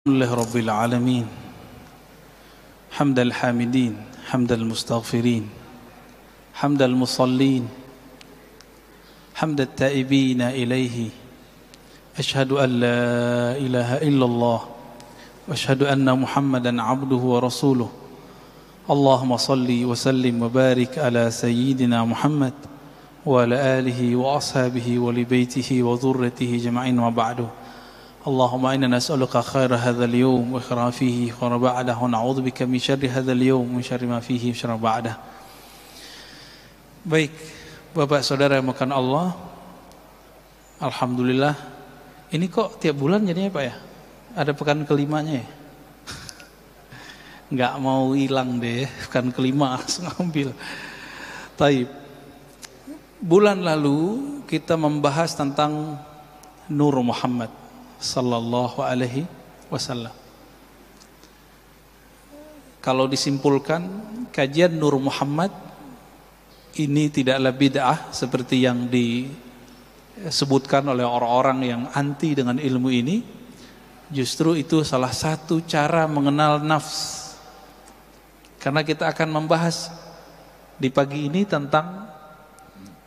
لله رب العالمين حمد الحامدين حمد المستغفرين حمد المصلين حمد التائبين إليه أشهد أن لا إله إلا الله وأشهد أن محمدا عبده ورسوله اللهم صل وسلم وبارك على سيدنا محمد وعلى آله وأصحابه ولبيته وذرته جمعين وبعده اللهم إنا نسألك خير هذا اليوم وخير فيه وخير بعده ونعوذ بك من شر هذا اليوم ومن شر ما فيه وشر بعده. Baik, Bapak Saudara yang makan Allah, alhamdulillah. Ini kok tiap bulan jadinya Pak ya? Ada pekan kelimanya ya? Nggak mau hilang deh, pekan kelima langsung ambil. Taib. Bulan lalu kita membahas tentang Nur Muhammad sallallahu alaihi wasallam. Kalau disimpulkan, kajian Nur Muhammad ini tidaklah bid'ah seperti yang disebutkan oleh orang-orang yang anti dengan ilmu ini. Justru itu salah satu cara mengenal nafs. Karena kita akan membahas di pagi ini tentang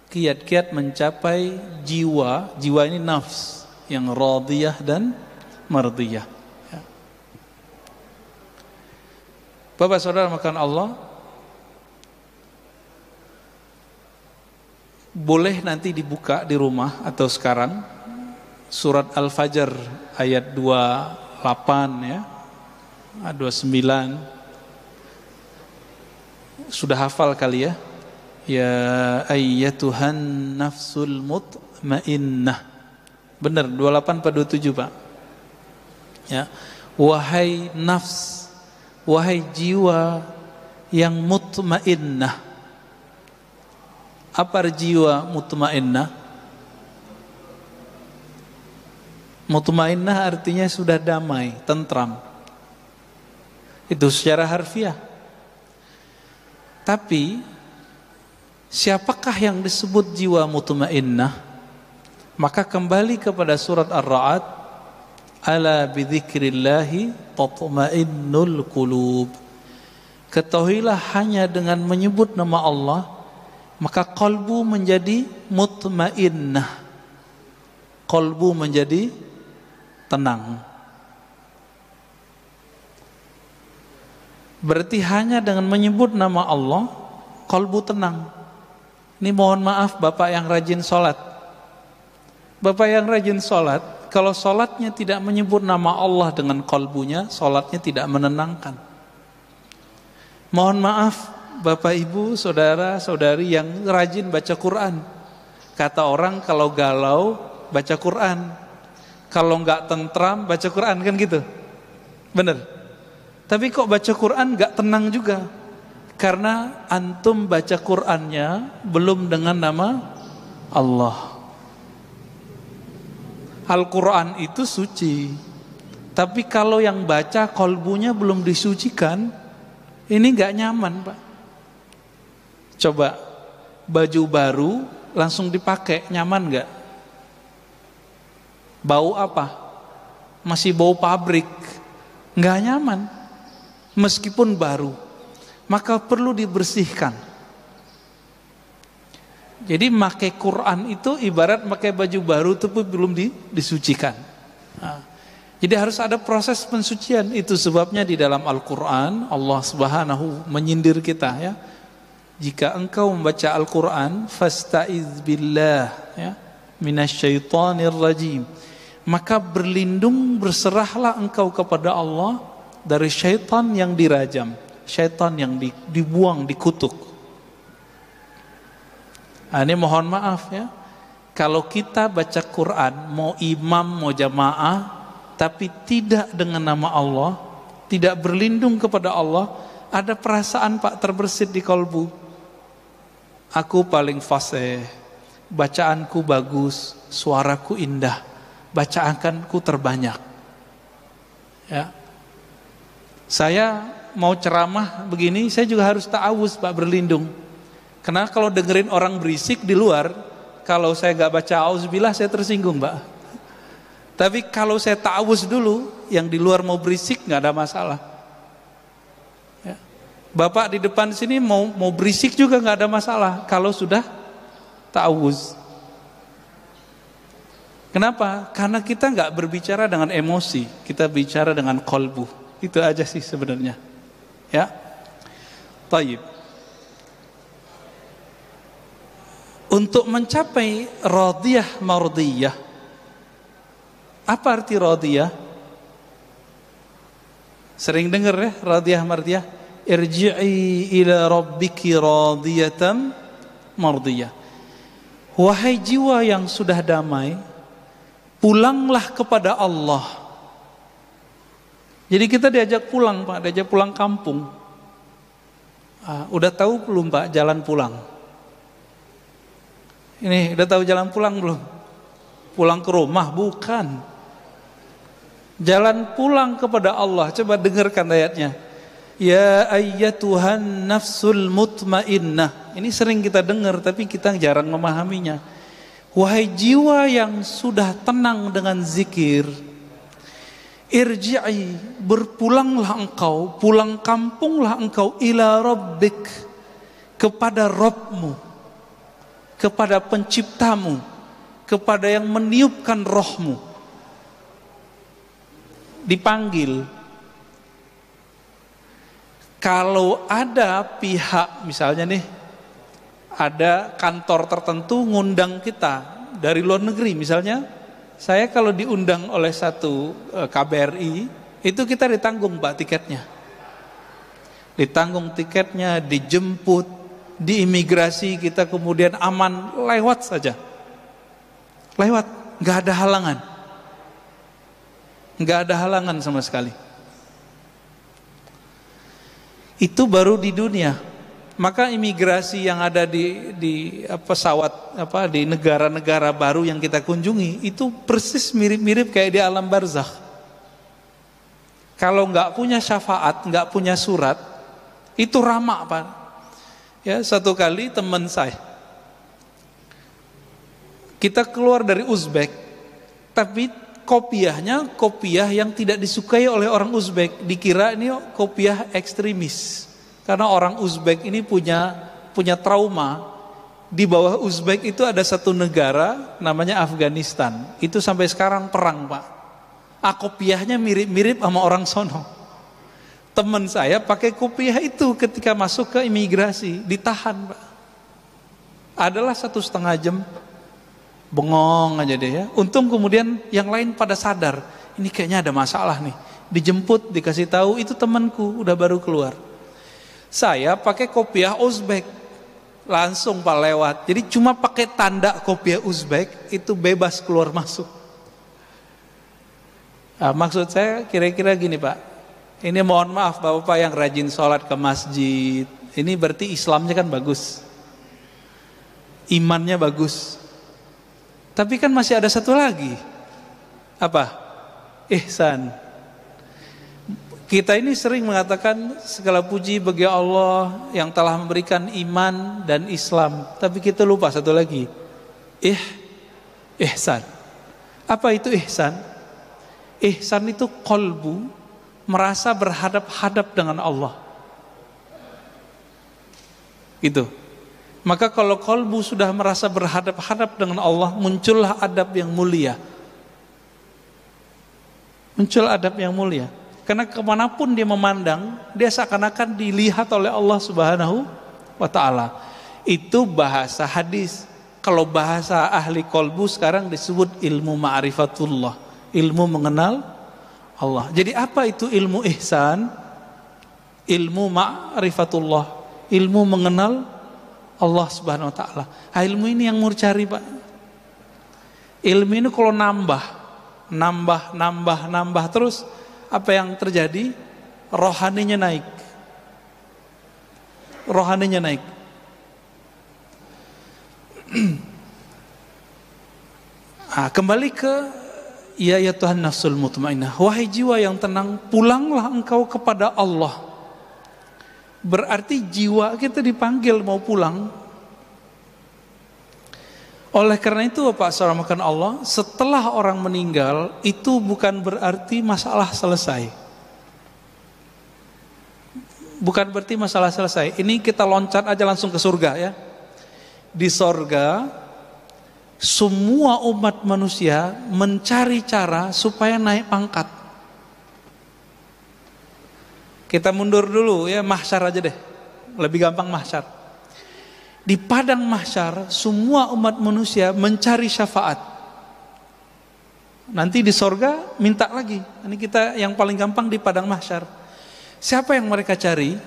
kiat-kiat mencapai jiwa. Jiwa ini nafs yang radiyah dan mardiyah ya. Bapak Saudara makan Allah, boleh nanti dibuka di rumah atau sekarang surat Al-Fajr ayat 28 ya, 29. Sudah hafal kali ya? Ya ayyatuhan nafsul mutmainnah. Benar, 28 pada 27 Pak ya. Wahai nafs, wahai jiwa yang mutmainnah. Apa jiwa mutmainnah? Mutmainnah artinya sudah damai, tentram. Itu secara harfiah. Tapi siapakah yang disebut jiwa mutmainnah? Maka kembali kepada surat Ar-Ra'd, ala bidzikrillahi tatma'innul qulub. Ketahuilah hanya dengan menyebut nama Allah maka qalbu menjadi mutmainnah. Qalbu menjadi tenang. Berarti hanya dengan menyebut nama Allah qalbu tenang. Ini mohon maaf Bapak yang rajin sholat. Bapak yang rajin sholat, kalau sholatnya tidak menyebut nama Allah dengan qalbunya, sholatnya tidak menenangkan. Mohon maaf Bapak Ibu, Saudara, Saudari yang rajin baca Quran. Kata orang kalau galau baca Quran, kalau enggak tentram baca Quran, kan gitu. Benar. Tapi kok baca Quran enggak tenang juga? Karena antum baca Qurannya belum dengan nama Allah. Al-Quran itu suci, tapi kalau yang baca kolbunya belum disucikan, ini gak nyaman Pak. Coba baju baru langsung dipakai, nyaman gak? Bau apa? Masih bau pabrik, gak nyaman. Meskipun baru, maka perlu dibersihkan. Jadi pakai Quran itu ibarat pakai baju baru tapi belum disucikan. Nah, jadi harus ada proses pensucian. Itu sebabnya di dalam Al-Quran Allah Subhanahu menyindir kita ya. Jika engkau membaca Al-Quran, fasta'iz billah ya, minasyaitonir rajim. Maka berlindung, berserahlah engkau kepada Allah dari syaitan yang dirajam, syaitan yang dibuang, dikutuk. Nah, ini mohon maaf ya, kalau kita baca Quran mau imam mau jamaah tapi tidak dengan nama Allah, tidak berlindung kepada Allah, ada perasaan Pak terbersit di kalbu. Aku paling fasih, bacaanku bagus, suaraku indah, bacaanku terbanyak ya. Saya mau ceramah begini, saya juga harus ta'awuz Pak, berlindung. Karena kalau dengerin orang berisik di luar, kalau saya gak baca auzubillah saya tersinggung Pak. Tapi kalau saya ta'awuz dulu, yang di luar mau berisik nggak ada masalah. Ya. Bapak di depan sini mau berisik juga nggak ada masalah kalau sudah ta'awuz. Kenapa? Karena kita nggak berbicara dengan emosi, kita bicara dengan qalbu. Itu aja sih sebenarnya. Ya. Taib. Untuk mencapai radiyah mardiyah, apa arti radiyah? Sering dengar ya, radiyah mardiyah. Irji'i ila rabbiki radiyatan mardiyah. Wahai jiwa yang sudah damai, pulanglah kepada Allah. Jadi kita diajak pulang, Pak, diajak pulang kampung. Udah tahu belum, Pak, jalan pulang? Ini udah tahu jalan pulang belum? Pulang ke rumah? Bukan. Jalan pulang kepada Allah. Coba dengarkan ayatnya. Ya ayyatuhan nafsul mutmainnah. Ini sering kita dengar tapi kita jarang memahaminya. Wahai jiwa yang sudah tenang dengan zikir, irji'i, berpulanglah engkau, pulang kampunglah engkau ila rabbik, kepada Rabbmu, kepada penciptamu, kepada yang meniupkan rohmu. Dipanggil. Kalau ada pihak, misalnya nih, ada kantor tertentu ngundang kita dari luar negeri, misalnya saya kalau diundang oleh satu KBRI, itu kita ditanggung, Pak, tiketnya. Ditanggung tiketnya, dijemput, di imigrasi kita kemudian aman, lewat saja. Lewat, nggak ada halangan. Nggak ada halangan sama sekali. Itu baru di dunia. Maka imigrasi yang ada di pesawat di negara-negara baru yang kita kunjungi itu persis mirip-mirip kayak di alam barzakh. Kalau nggak punya syafaat, nggak punya surat, itu ramak, Pak. Ya, satu kali teman saya, kita keluar dari Uzbek, tapi kopiahnya kopiah yang tidak disukai oleh orang Uzbek. Dikira ini kopiah ekstremis. Karena orang Uzbek ini punya trauma. Di bawah Uzbek itu ada satu negara namanya Afghanistan. Itu sampai sekarang perang, Pak. Kopiahnya mirip-mirip sama orang sono. Teman saya pakai kopiah itu ketika masuk ke imigrasi, ditahan, Pak. Adalah 1,5 jam. Bengong aja deh ya. Untung kemudian yang lain pada sadar, ini kayaknya ada masalah nih. Dijemput, dikasih tahu, itu temanku udah baru keluar. Saya pakai kopiah Uzbek, langsung Pak lewat. Jadi cuma pakai tanda kopiah Uzbek itu bebas keluar masuk. Maksud saya kira-kira gini, Pak. Ini mohon maaf Bapak yang rajin sholat ke masjid. Ini berarti Islamnya kan bagus, imannya bagus. Tapi kan masih ada satu lagi. Apa? Ihsan. Kita ini sering mengatakan segala puji bagi Allah yang telah memberikan iman dan Islam. Tapi kita lupa satu lagi. Ihsan. Apa itu ihsan? Ihsan itu qalbu, merasa berhadap-hadap dengan Allah. Gitu. Maka kalau qalbu sudah merasa berhadap-hadap dengan Allah, muncullah adab yang mulia. Muncul adab yang mulia. Karena kemanapun dia memandang, dia seakan-akan dilihat oleh Allah Subhanahu wa ta'ala. Itu bahasa hadis. Kalau bahasa ahli qalbu sekarang disebut ilmu ma'rifatullah, ilmu mengenal Allah. Jadi apa itu ilmu ihsan? Ilmu ma'rifatullah, ilmu mengenal Allah Subhanahu wa ta'ala. Ilmu ini yang mau cari, Pak. Ilmu ini kalau nambah terus, apa yang terjadi? Rohaninya naik. Rohaninya naik. Kembali ke ya Tuhan nafsul mutmainnah. Wahai jiwa yang tenang, pulanglah engkau kepada Allah. Berarti jiwa kita dipanggil mau pulang. Oleh karena itu Bapak saudara Allah, setelah orang meninggal itu bukan berarti masalah selesai. Bukan berarti masalah selesai. Ini kita loncat aja langsung ke surga ya. Di surga semua umat manusia mencari cara supaya naik pangkat. Kita mundur dulu ya, mahsyar aja deh. Lebih gampang mahsyar. Di padang mahsyar semua umat manusia mencari syafaat. Nanti di surga minta lagi. Ini kita yang paling gampang di padang mahsyar. Siapa yang mereka cari?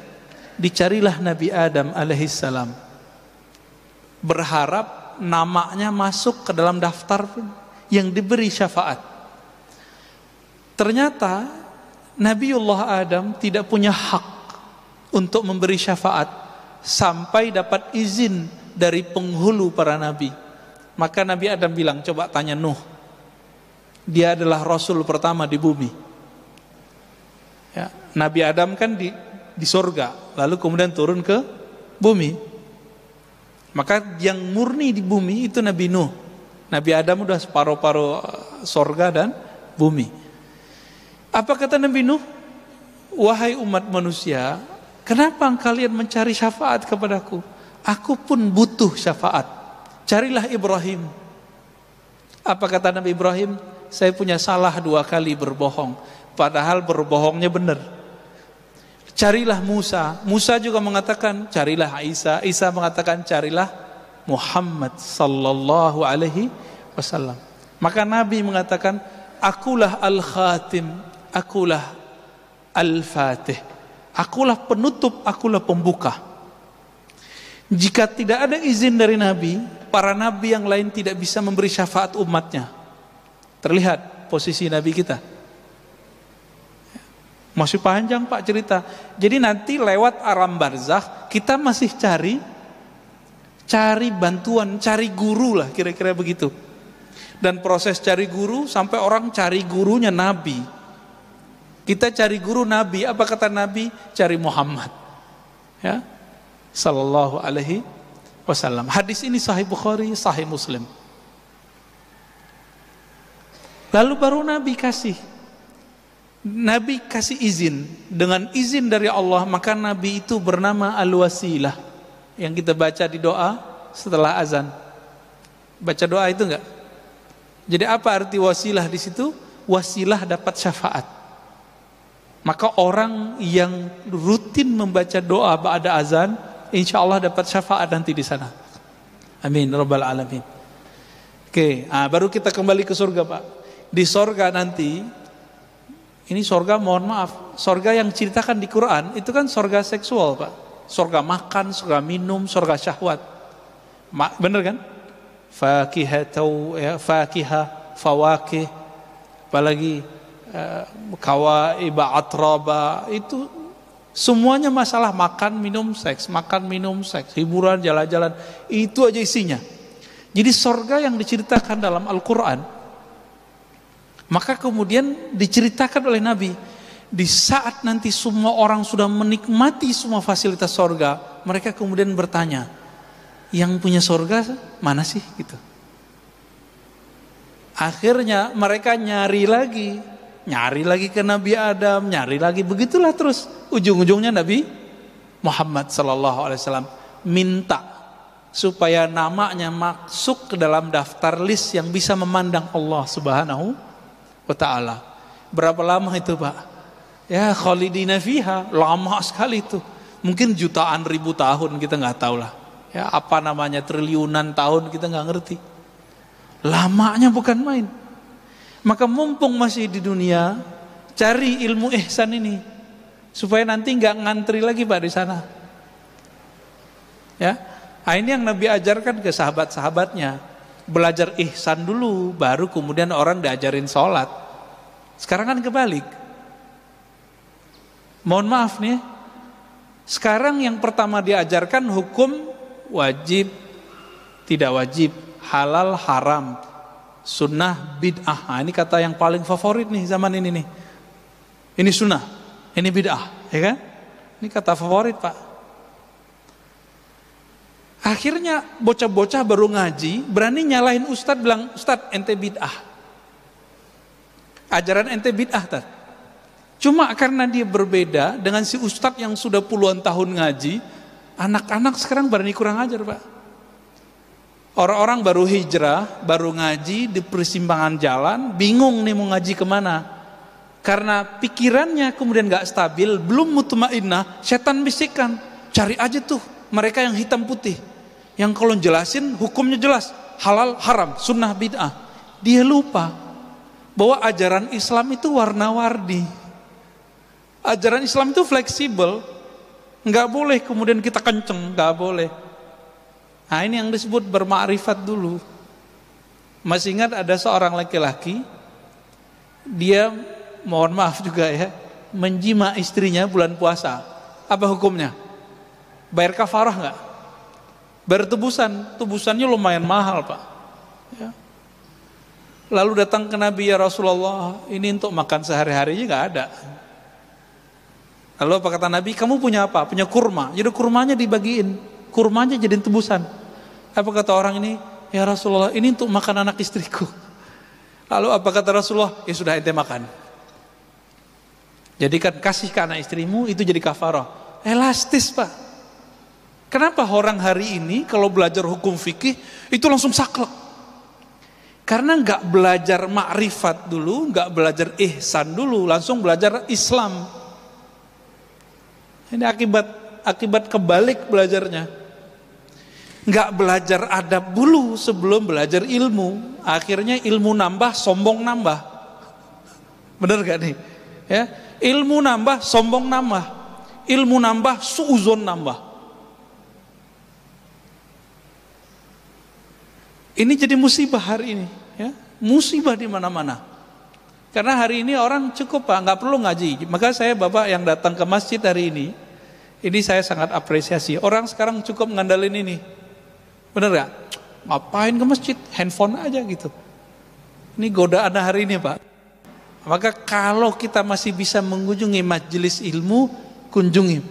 Dicarilah Nabi Adam alaihissalam. Berharap namanya masuk ke dalam daftar yang diberi syafaat. Ternyata Nabiullah Adam tidak punya hak untuk memberi syafaat sampai dapat izin dari penghulu para nabi. Maka Nabi Adam bilang, coba tanya Nuh. Dia adalah Rasul pertama di bumi. Ya, Nabi Adam kan di surga, lalu kemudian turun ke bumi. Maka yang murni di bumi itu Nabi Nuh. Nabi Adam udah separuh-paruh surga dan bumi. Apa kata Nabi Nuh? Wahai umat manusia, kenapa kalian mencari syafaat kepadaku? Aku pun butuh syafaat. Carilah Ibrahim. Apa kata Nabi Ibrahim? Saya punya salah 2 kali berbohong, padahal berbohongnya benar. Carilah Musa. Musa juga mengatakan carilah Isa. Isa mengatakan carilah Muhammad sallallahu alaihi wasallam. Maka Nabi mengatakan, akulah al-khatim, akulah al-fatih. Akulah penutup, akulah pembuka. Jika tidak ada izin dari Nabi, para Nabi yang lain tidak bisa memberi syafaat umatnya. Terlihat posisi Nabi kita. Masih panjang Pak cerita. Jadi nanti lewat alam barzakh kita masih cari bantuan, cari guru lah, kira-kira begitu. Dan proses cari guru sampai orang cari gurunya Nabi. Kita cari guru Nabi. Apa kata Nabi? Cari Muhammad. Ya, sallallahu alaihi wasallam. Hadis ini Sahih Bukhari, Sahih Muslim. Lalu baru Nabi kasih izin. Dengan izin dari Allah, maka Nabi itu bernama Al-Wasilah, yang kita baca di doa setelah azan. Baca doa itu enggak? Jadi apa arti wasilah di situ? Wasilah dapat syafaat. Maka orang yang rutin membaca doa ba'da azan, insya Allah dapat syafaat nanti di sana. Amin rabbal alamin. Oke, baru kita kembali ke surga Pak. Di surga nanti, ini surga, mohon maaf, surga yang ceritakan di Quran itu kan surga seksual Pak. Surga makan, surga minum, surga syahwat. Bener kan? Fakihah, fawakih, apalagi kawaiba, atraba, itu semuanya masalah makan, minum, seks, hiburan, jalan-jalan, itu aja isinya. Jadi surga yang diceritakan dalam Al-Quran, maka kemudian diceritakan oleh Nabi, di saat nanti semua orang sudah menikmati semua fasilitas surga, mereka kemudian bertanya, yang punya surga mana sih? Gitu. Akhirnya mereka nyari lagi ke Nabi Adam, nyari lagi, begitulah terus. Ujung-ujungnya Nabi Muhammad sallallahu alaihi wasallam minta supaya namanya masuk ke dalam daftar list yang bisa memandang Allah Subhanahu wa ta'ala. Berapa lama itu Pak? Ya khalidina fiha, lama sekali itu. Mungkin jutaan ribu tahun, kita nggak tahu lah. Ya apa namanya, triliunan tahun, kita nggak ngerti. Lamanya bukan main. Maka mumpung masih di dunia, cari ilmu ihsan ini supaya nanti nggak ngantri lagi Pak di sana. Ya, ini yang Nabi ajarkan ke sahabat-sahabatnya. Belajar ihsan dulu, baru kemudian orang diajarin sholat. Sekarang kan kebalik. Mohon maaf nih, sekarang yang pertama diajarkan hukum wajib, tidak wajib, halal, haram, sunnah, bid'ah. Ini kata yang paling favorit nih zaman ini nih. Ini sunnah, ini bid'ah, ya kan? Ini kata favorit Pak. Akhirnya bocah-bocah baru ngaji berani nyalahin ustadz, bilang, "Ustadz, ente bid'ah. Ajaran ente bid'ah." Cuma karena dia berbeda dengan si ustadz yang sudah puluhan tahun ngaji, anak-anak sekarang berani kurang ajar, Pak. Orang-orang baru hijrah, baru ngaji di persimpangan jalan, bingung nih mau ngaji kemana. Karena pikirannya kemudian gak stabil, belum mutmainnah, setan bisikan, cari aja tuh mereka yang hitam putih, yang kalau jelasin hukumnya jelas, halal, haram, sunnah, bid'ah. Dia lupa bahwa ajaran Islam itu warna-warni. Ajaran Islam itu fleksibel. Nggak boleh kemudian kita kenceng, nggak boleh. Nah, ini yang disebut bermakrifat dulu. Masih ingat ada seorang laki-laki, dia, mohon maaf juga ya, menjima istrinya bulan puasa. Apa hukumnya? Bayar kafarah nggak? Bayar tebusannya lumayan mahal, Pak. Ya. Lalu datang ke Nabi, "Ya Rasulullah, ini untuk makan sehari-harinya nggak ada." Lalu apa kata Nabi? "Kamu punya apa?" "Punya kurma." Jadi kurmanya dibagiin, kurmanya jadiin tebusan. Apa kata orang ini? "Ya Rasulullah, ini untuk makan anak istriku." Lalu apa kata Rasulullah? "Ya sudah, ente makan. Jadikan kasih ke anak istrimu, itu jadi kafarah." Elastis, Pak. Kenapa orang hari ini kalau belajar hukum fikih itu langsung saklek? Karena nggak belajar makrifat dulu, nggak belajar ihsan dulu, langsung belajar Islam. Ini akibat kebalik belajarnya. Nggak belajar adab dulu sebelum belajar ilmu. Akhirnya ilmu nambah, sombong nambah. Bener gak nih? Ya, ilmu nambah, sombong nambah. Ilmu nambah, suuzon nambah. Ini jadi musibah hari ini, ya, musibah di mana-mana. Karena hari ini orang cukup, Pak, nggak perlu ngaji. Maka saya, Bapak yang datang ke masjid hari ini saya sangat apresiasi. Orang sekarang cukup ngandalin ini, bener gak? Ngapain ke masjid? Handphone aja gitu. Ini godaan hari ini, Pak. Maka kalau kita masih bisa mengunjungi majelis ilmu, kunjungi.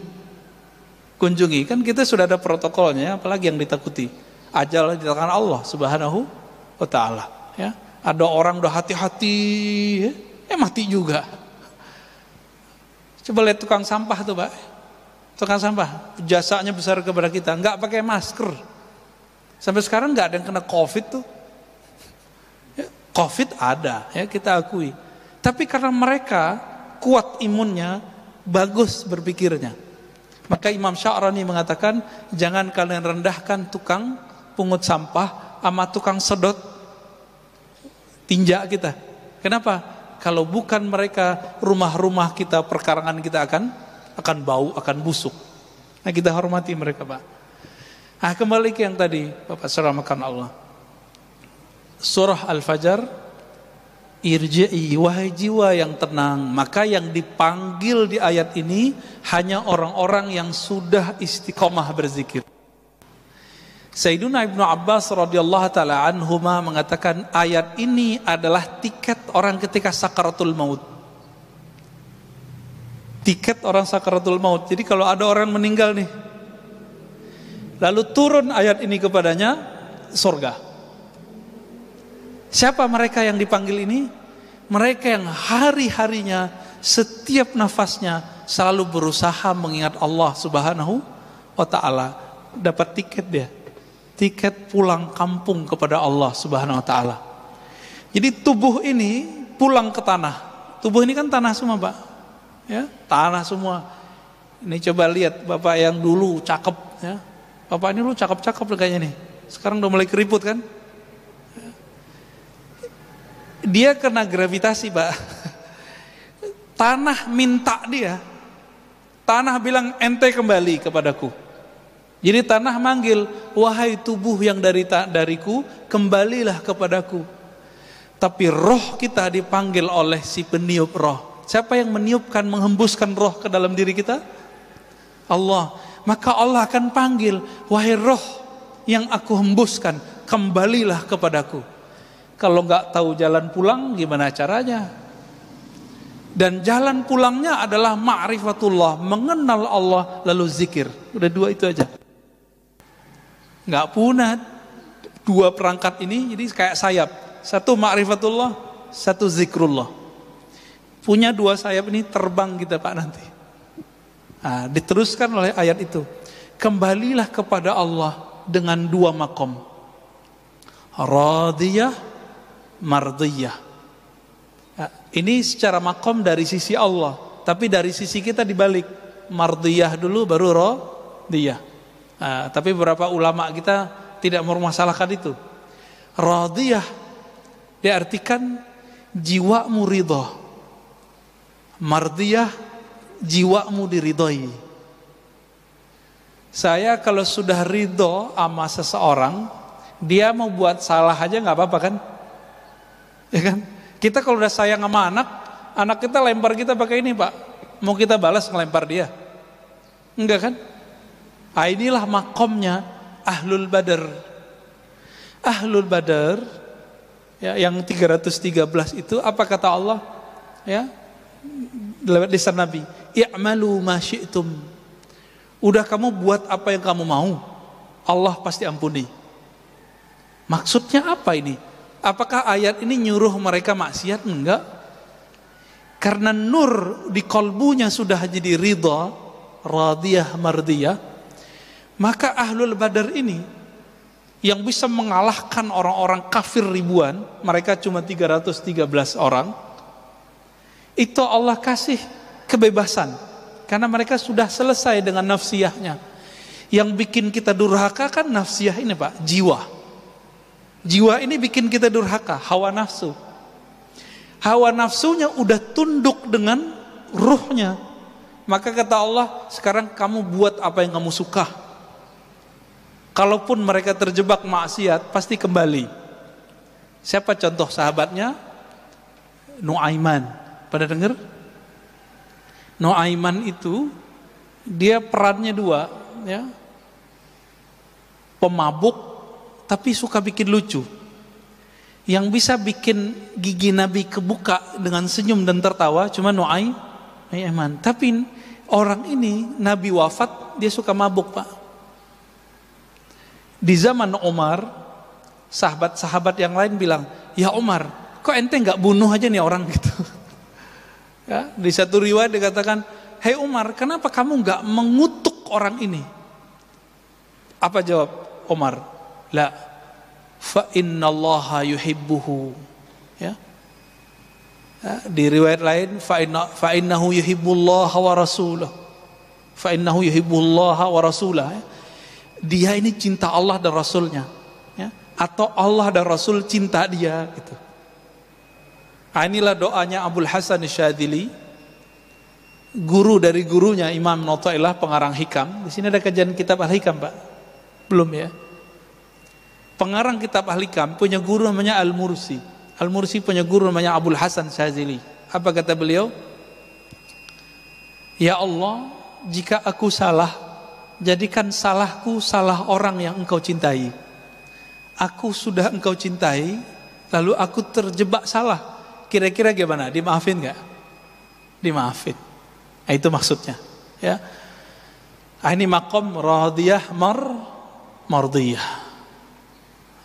Kan kita sudah ada protokolnya, apalagi yang ditakuti. Ajal di tangan Allah Subhanahu wa ta'ala, ya. Ada orang udah hati-hati, ya, mati juga. Coba lihat tukang sampah tuh, Pak. Tukang sampah, jasanya besar kepada kita, nggak pakai masker. Sampai sekarang nggak ada yang kena COVID tuh. Ya, COVID ada, ya, kita akui. Tapi karena mereka kuat imunnya, bagus berpikirnya. Maka Imam Sya'rani mengatakan, jangan kalian rendahkan tukang pungut sampah sama tukang sedot tinja kita. Kenapa? Kalau bukan mereka, rumah-rumah kita, perkarangan kita akan bau, akan busuk. Nah, kita hormati mereka, Pak. Nah, kembali ke yang tadi, Bapak seramakan Allah. Surah Al-Fajr, irji'i, wahai jiwa yang tenang. Maka yang dipanggil di ayat ini hanya orang-orang yang sudah istiqomah berzikir. Sayyiduna Ibnu Abbas radhiyallahu taala anhuma mengatakan ayat ini adalah tiket orang ketika sakaratul maut. Tiket orang sakaratul maut. Jadi kalau ada orang meninggal nih, lalu turun ayat ini kepadanya, surga. Siapa mereka yang dipanggil ini? Mereka yang hari-harinya, setiap nafasnya selalu berusaha mengingat Allah Subhanahu wa ta'ala. Dapat tiket dia, tiket pulang kampung kepada Allah Subhanahu wa ta'ala. Jadi tubuh ini pulang ke tanah. Tubuh ini kan tanah semua, Pak, ya, tanah semua. Ini coba lihat Bapak yang dulu cakep, ya. Bapak ini dulu cakep-cakep kayaknya nih. Sekarang udah mulai keriput kan? Dia kena gravitasi, Pak. Tanah minta dia. Tanah bilang, ente kembali kepadaku. Jadi tanah manggil, wahai tubuh yang dariku, kembalilah kepadaku. Tapi roh kita dipanggil oleh si peniup roh. Siapa yang meniupkan, menghembuskan roh ke dalam diri kita? Allah. Maka Allah akan panggil, wahai roh yang aku hembuskan, kembalilah kepadaku. Kalau nggak tahu jalan pulang, gimana caranya? Dan jalan pulangnya adalah ma'rifatullah, mengenal Allah lalu zikir. Udah dua itu aja. Nggak punah. Dua perangkat ini jadi kayak sayap. Satu ma'rifatullah, satu zikrullah. Punya dua sayap ini terbang kita Pak nanti. Nah, diteruskan oleh ayat itu. Kembalilah kepada Allah dengan dua makom. Radiyah, mardiyah. Nah, ini secara makom dari sisi Allah. Tapi dari sisi kita dibalik. Mardiyah dulu baru radiyah. Nah, tapi beberapa ulama kita tidak mempermasalahkan itu. Radiyah diartikan jiwamu ridha. Mardiyah jiwamu diridhoi. Saya kalau sudah ridho sama seseorang, dia mau buat salah aja nggak apa-apa kan? Ya kan? Kita kalau udah sayang sama anak kita lempar kita pakai ini Pak. Mau kita balas ngelempar dia? Enggak kan? Ah, inilah makomnya Ahlul Badar. Ahlul Badar ya, yang 313 itu apa kata Allah? Ya, lewat lisan Nabi, i'malu ma syi'tum. Udah kamu buat apa yang kamu mau, Allah pasti ampuni. Maksudnya apa ini? Apakah ayat ini nyuruh mereka maksiat? Enggak. Karena nur di kolbunya sudah jadi ridha, radiyah, mardiyah, maka Ahlul Badar ini yang bisa mengalahkan orang-orang kafir ribuan, mereka cuma 313 orang, itu Allah kasih kebebasan. Karena mereka sudah selesai dengan nafsiyahnya. Yang bikin kita durhaka kan nafsiyah ini Pak, jiwa. Jiwa ini bikin kita durhaka, hawa nafsu. Hawa nafsunya udah tunduk dengan ruhnya. Maka kata Allah, sekarang kamu buat apa yang kamu suka. Kalaupun mereka terjebak maksiat, pasti kembali. Siapa contoh sahabatnya? Nuaiman. Pada dengar? Nuaiman itu dia perannya dua, ya. Pemabuk tapi suka bikin lucu. Yang bisa bikin gigi Nabi kebuka dengan senyum dan tertawa cuma Nuaiman. Tapi orang ini Nabi wafat, dia suka mabuk, Pak. Di zaman Umar, sahabat-sahabat yang lain bilang, "Ya Umar, kok ente nggak bunuh aja nih orang?" gitu. Ya, di satu riwayat dikatakan, "Hei Umar, kenapa kamu nggak mengutuk orang ini?" Apa jawab Umar? "La, fa innallaha yuhibbuhu." Ya. Ya, di riwayat lain, fa innahu yuhibbullaha wa rasulahu. Fa innahu yuhibbullaha wa rasulahu. Ya. Dia ini cinta Allah dan Rasulnya, ya. Atau Allah dan Rasul cinta dia, gitu. Nah, inilah doanya Abul Hasan Syadzili, guru dari gurunya Imam Notailah, pengarang Hikam. Di sini ada kajian kitab Al-Hikam, Pak? Belum ya? Pengarang kitab Al-Hikam punya guru namanya Al-Mursi. Al-Mursi punya guru namanya Abul Hasan Syadzili. Apa kata beliau? "Ya Allah, jika aku salah, jadikan salahku salah orang yang engkau cintai. Aku sudah engkau cintai, lalu aku terjebak salah. Kira-kira gimana? Dimaafin gak?" Dimaafin. Nah, itu maksudnya. Ya. Nah, ini makom radiyah mardiyah.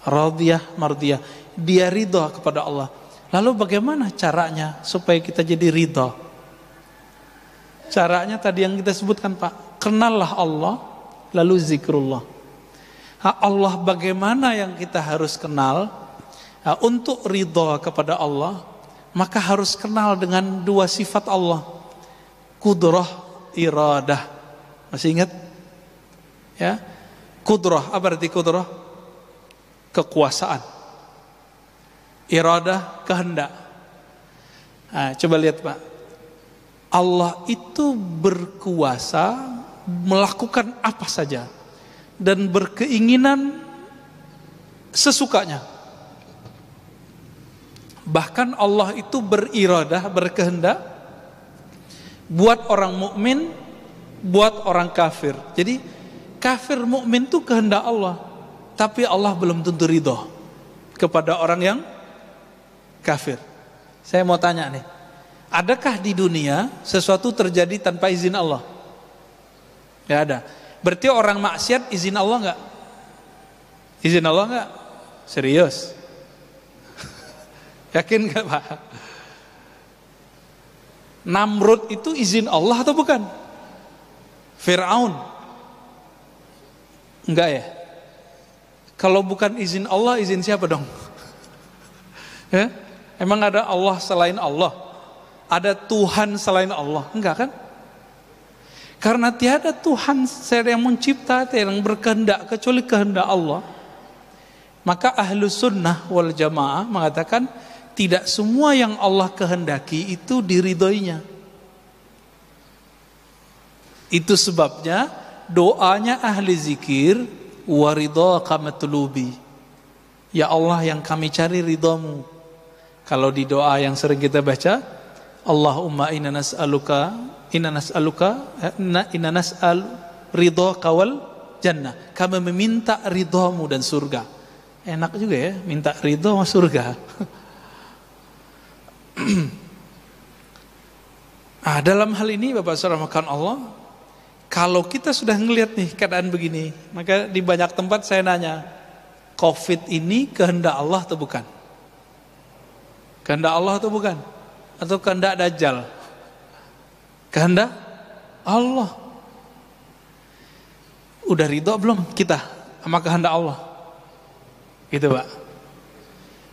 Radiyah mardiyah. Dia ridha kepada Allah. Lalu bagaimana caranya supaya kita jadi ridha? Caranya tadi yang kita sebutkan, Pak. Kenallah Allah, lalu zikrullah. Nah, Allah bagaimana yang kita harus kenal? Nah, untuk ridha kepada Allah, maka harus kenal dengan dua sifat Allah. Kudrah, iradah. Masih ingat? Ya. Kudrah, apa arti kudrah? Kekuasaan. Iradah, kehendak. Nah, coba lihat, Pak. Allah itu berkuasa melakukan apa saja dan berkeinginan sesukanya. Bahkan Allah itu beriradah, berkehendak buat orang mukmin, buat orang kafir. Jadi kafir mukmin itu kehendak Allah, tapi Allah belum tentu ridho kepada orang yang kafir. Saya mau tanya nih, adakah di dunia sesuatu terjadi tanpa izin Allah? Ya ada. Berarti orang maksiat izin Allah enggak? Izin Allah enggak? Serius? Yakin enggak Pak? Namrud itu izin Allah atau bukan? Fir'aun? Enggak ya? Kalau bukan izin Allah, izin siapa dong? Ya? Emang ada Allah selain Allah? Ada Tuhan selain Allah? Enggak kan? Karena tiada Tuhan yang mencipta, yang berkehendak kecuali kehendak Allah. Maka ahlu sunnah wal jamaah mengatakan tidak semua yang Allah kehendaki itu diridhoinya. Itu sebabnya doanya ahli zikir, waridhaka matlubi. Ya Allah, yang kami cari ridhamu. Kalau di doa yang sering kita baca, Allahumma inna nas'al ridhaka wal jannah. Kami meminta ridhamu dan surga. Enak juga ya, minta ridho sama surga. Dalam hal ini Bapak Saudara makan Allah, kalau kita sudah ngelihat nih keadaan begini, maka di banyak tempat saya nanya, COVID ini kehendak Allah atau bukan? Kehendak Allah atau bukan? Atau kehendak Dajjal? Kehendak Allah. Udah ridho belum kita sama kehendak Allah? Gitu Pak.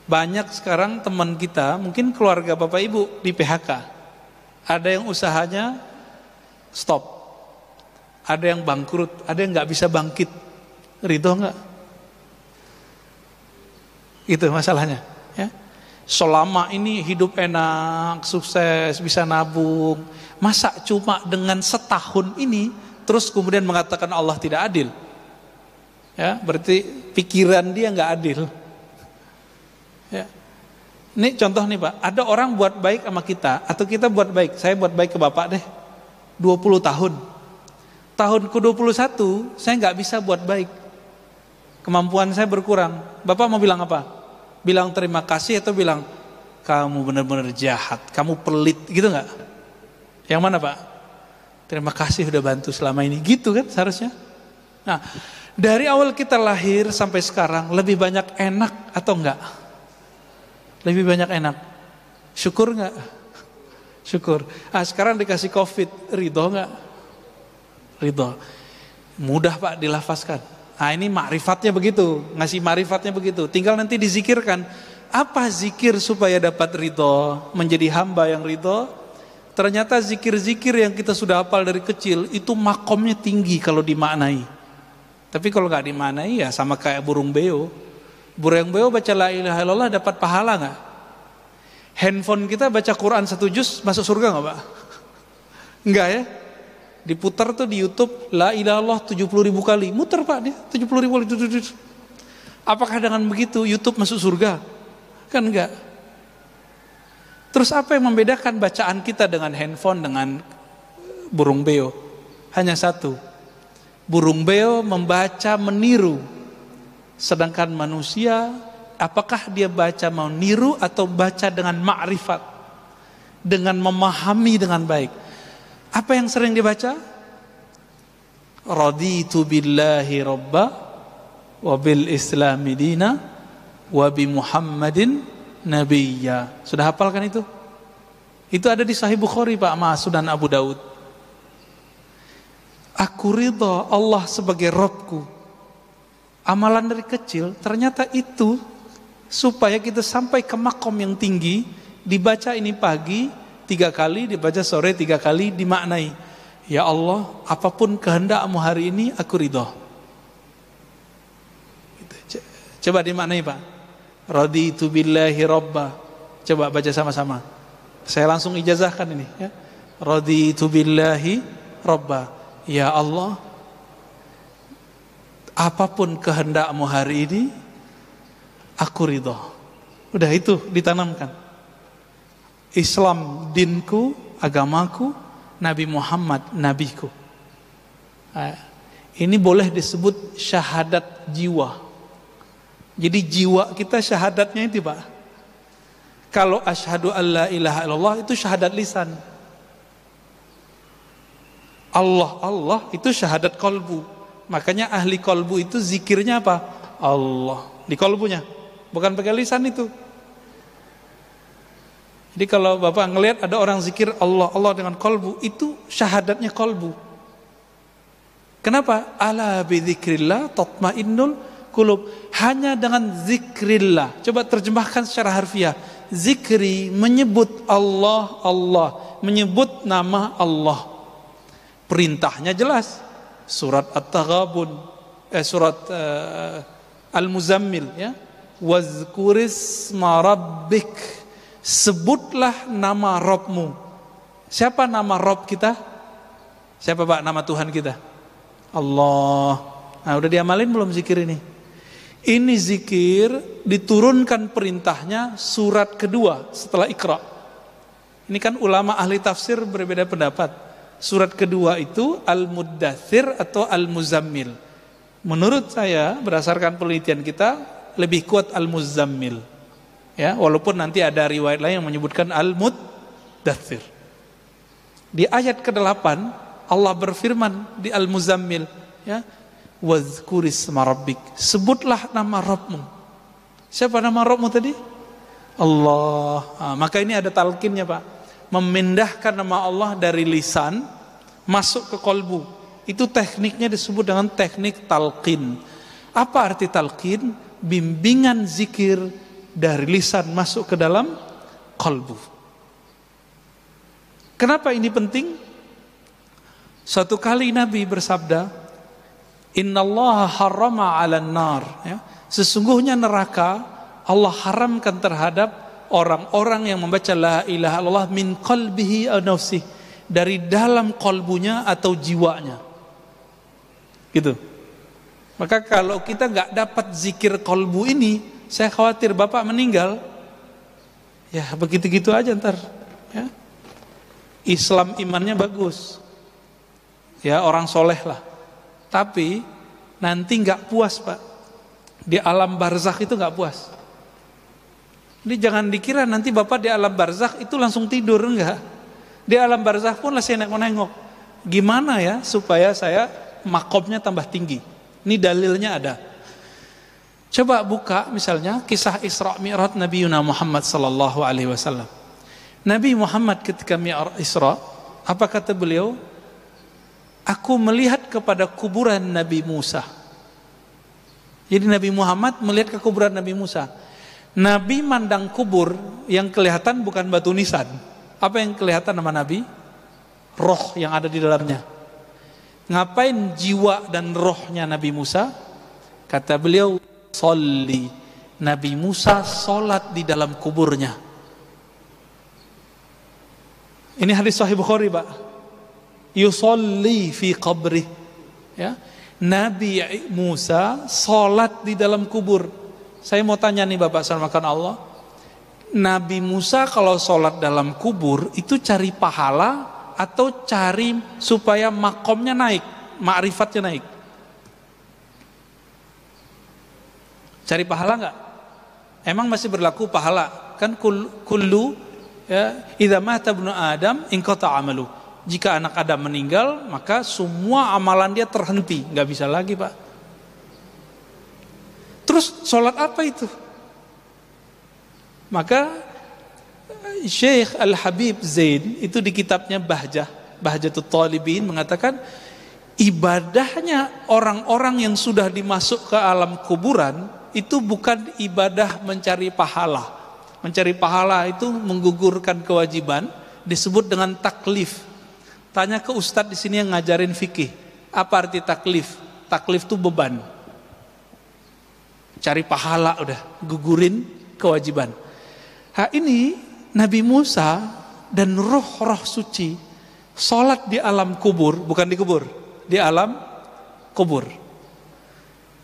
Banyak sekarang teman kita, mungkin keluarga Bapak Ibu di PHK. Ada yang usahanya stop. Ada yang bangkrut, ada yang gak bisa bangkit. Ridho gak? Itu masalahnya ya. Selama ini hidup enak, sukses, bisa nabung. Masa cuma dengan setahun ini terus kemudian mengatakan Allah tidak adil? Ya, berarti pikiran dia nggak adil. Ya. Ini contoh nih Pak, ada orang buat baik sama kita atau kita buat baik. Saya buat baik ke Bapak deh 20 tahun. Tahun ke-21 saya nggak bisa buat baik. Kemampuan saya berkurang. Bapak mau bilang apa? Bilang terima kasih atau bilang kamu benar-benar jahat, kamu pelit, gitu nggak? Yang mana Pak? Terima kasih udah bantu selama ini, gitu kan seharusnya. Nah, dari awal kita lahir sampai sekarang lebih banyak enak atau enggak? Lebih banyak enak. Syukur enggak? Syukur. Sekarang dikasih COVID, ridho enggak? Ridho. Mudah Pak dilafazkan. Ini ma'rifatnya begitu, ngasih ma'rifatnya begitu. Tinggal nanti dizikirkan. Apa zikir supaya dapat ridho, menjadi hamba yang ridho? Ternyata zikir-zikir yang kita sudah hafal dari kecil itu makomnya tinggi kalau dimaknai. Tapi kalau nggak dimaknai ya sama kayak burung beo. Burung beo baca la ilaha illallah dapat pahala nggak? Handphone kita baca Quran 1 juz masuk surga nggak Pak? Enggak ya? Diputar tuh di YouTube la ilaha illallah 70.000 kali. Muter Pak dia 70.000 kali. Apakah dengan begitu YouTube masuk surga? Kan enggak. Terus apa yang membedakan bacaan kita dengan handphone dengan burung beo? Hanya satu. Burung beo membaca meniru. Sedangkan manusia, apakah dia baca meniru atau baca dengan ma'rifat? Dengan memahami dengan baik. Apa yang sering dibaca? Raditu billahi rabba wa bil islami dina wa bi Muhammadin nabiyya. Sudah hafalkan itu? Itu ada di Sahih Bukhari Pak, Sunan Abu Daud. Aku ridha Allah sebagai Rabbku. Amalan dari kecil, ternyata itu supaya kita sampai ke makom yang tinggi. Dibaca ini pagi 3 kali, dibaca sore 3 kali, dimaknai. Ya Allah, apapun kehendak-Mu hari ini, aku ridha. Coba dimaknai Pak. Raditu billahi rabba. Coba baca sama-sama. Saya langsung ijazahkan ini ya. Raditu billahi rabba. Ya Allah, apapun kehendak-Mu hari ini, aku ridha. Udah itu ditanamkan. Islam dinku, agamaku, Nabi Muhammad nabiku. Ini boleh disebut syahadat jiwa. Jadi jiwa kita syahadatnya itu Pak. Kalau asyhadu alla ilaha illallah itu syahadat lisan. Allah, Allah itu syahadat kolbu. Makanya ahli kolbu itu zikirnya apa? Allah. Di kolbunya, bukan pakai lisan itu. Jadi kalau Bapak ngelihat ada orang zikir Allah, Allah dengan kolbu, itu syahadatnya kolbu. Kenapa? Ala bidzikrillah tatmainnul qulub. Hanya dengan zikrillah. Coba terjemahkan secara harfiah. Zikri menyebut Allah, Allah, menyebut nama Allah. Perintahnya jelas. Surat At-Taghabun, surat Al-Muzammil, ya. Wazkurisma rabbik. Sebutlah nama Rabbmu. Siapa nama Rabb kita? Siapa Pak nama Tuhan kita? Allah. Nah, udah diamalin belum zikir ini? Ini zikir diturunkan perintahnya surat kedua setelah Iqra. Ini kan ulama ahli tafsir berbeda pendapat. Surat kedua itu Al-Muddathir atau Al-Muzammil. Menurut saya berdasarkan penelitian kita lebih kuat Al-Muzammil. Ya, walaupun nanti ada riwayat lain yang menyebutkan Al-Muddathir. Di ayat ke-8 Allah berfirman di Al-Muzammil, ya, wazkurisma rabbik. Sebutlah nama Rabbmu. Siapa nama Rabbmu tadi? Allah. Nah, maka ini ada talqinnya, Pak. Memindahkan nama Allah dari lisan masuk ke kolbu. Itu tekniknya disebut dengan teknik talqin. Apa arti talqin? Bimbingan zikir dari lisan masuk ke dalam kolbu. Kenapa ini penting? Suatu kali Nabi bersabda, Innallaha harrama 'alan nar, ya. Sesungguhnya neraka Allah haramkan terhadap orang-orang yang membaca la ilaha illallah min qalbihi aw nafsihi, dari dalam kolbunya atau jiwanya. Gitu. Maka kalau kita enggak dapat zikir kolbu ini, saya khawatir Bapak meninggal, ya begitu-gitu aja ntar, ya. Islam imannya bagus, ya orang soleh lah, tapi nanti nggak puas Pak, di alam barzakh itu nggak puas. Jadi jangan dikira nanti Bapak di alam barzakh itu langsung tidur, enggak. Di alam barzakh pun masih nengok-nengok, gimana ya supaya saya makomnya tambah tinggi. Ini dalilnya ada. Coba buka misalnya kisah Isra Mi'raj Nabi Muhammad sallallahu alaihi wasallam. Nabi Muhammad ketika Mi'raj Isra, apa kata beliau? Aku melihat kepada kuburan Nabi Musa. Jadi Nabi Muhammad melihat ke kuburan Nabi Musa. Nabi mandang kubur, yang kelihatan bukan batu nisan. Apa yang kelihatan sama Nabi? Roh yang ada di dalamnya. Ngapain jiwa dan rohnya Nabi Musa? Kata beliau, Sholli. Nabi Musa sholat di dalam kuburnya. Ini hadis Sahih Bukhari, Pak. Yusolli fi qabri, ya. Nabi Musa sholat di dalam kubur. Saya mau tanya nih Bapak sarmakan Allah, Nabi Musa kalau sholat dalam kubur itu cari pahala atau cari supaya makomnya naik, ma'rifatnya naik? Cari pahala enggak? Emang masih berlaku pahala? Kan kullu, ya, idza mata ibnu Adam inqata amalu. Jika anak Adam meninggal, maka semua amalan dia terhenti, nggak bisa lagi, Pak. Terus sholat apa itu? Maka Syekh Al-Habib Zain itu di kitabnya Bahjatul Talibin mengatakan, ibadahnya orang-orang yang sudah dimasuk ke alam kuburan itu bukan ibadah mencari pahala. Mencari pahala itu menggugurkan kewajiban, disebut dengan taklif. Tanya ke ustadz di sini yang ngajarin fikih, apa arti taklif? Taklif itu beban. Cari pahala udah, gugurin kewajiban. Nah ini Nabi Musa dan roh-roh suci sholat di alam kubur, bukan di kubur, di alam kubur.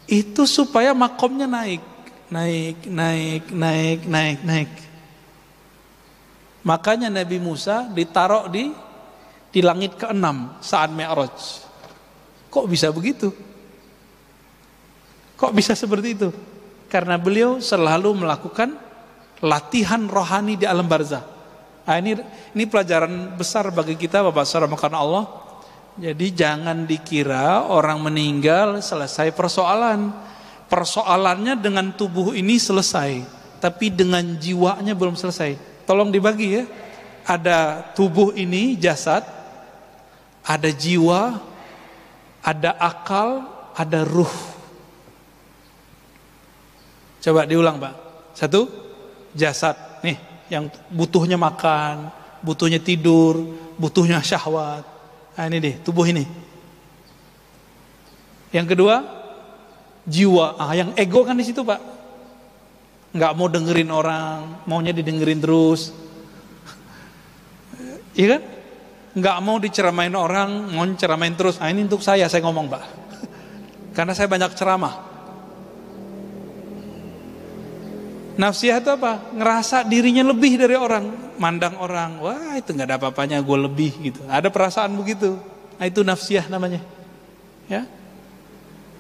Itu supaya makomnya naik. Makanya Nabi Musa ditaruh di langit ke-6 saat Mi'raj. Kok bisa begitu? Kok bisa seperti itu? Karena beliau selalu melakukan latihan rohani di alam barzah. Nah, ini pelajaran besar bagi kita Bapak Saudara karena Allah. Jadi jangan dikira orang meninggal selesai persoalan. Persoalannya dengan tubuh ini selesai, tapi dengan jiwanya belum selesai. Tolong dibagi ya. Ada tubuh ini, jasad, ada jiwa, ada akal, ada ruh. Coba diulang Pak. Satu, jasad nih yang butuhnya makan, butuhnya tidur, butuhnya syahwat. Nah ini deh, tubuh ini. Yang kedua, jiwa. Yang ego kan di situ Pak. Nggak mau dengerin orang, maunya didengerin terus. Iya kan? Nggak mau diceramain orang, mau ceramain terus. Nah ini untuk saya ngomong Pak. Karena saya banyak ceramah. Nafsiyah itu apa? Ngerasa dirinya lebih dari orang, mandang orang, wah itu nggak ada apa-apanya, gue lebih gitu. Ada perasaan begitu. Nah itu nafsiyah namanya. Ya,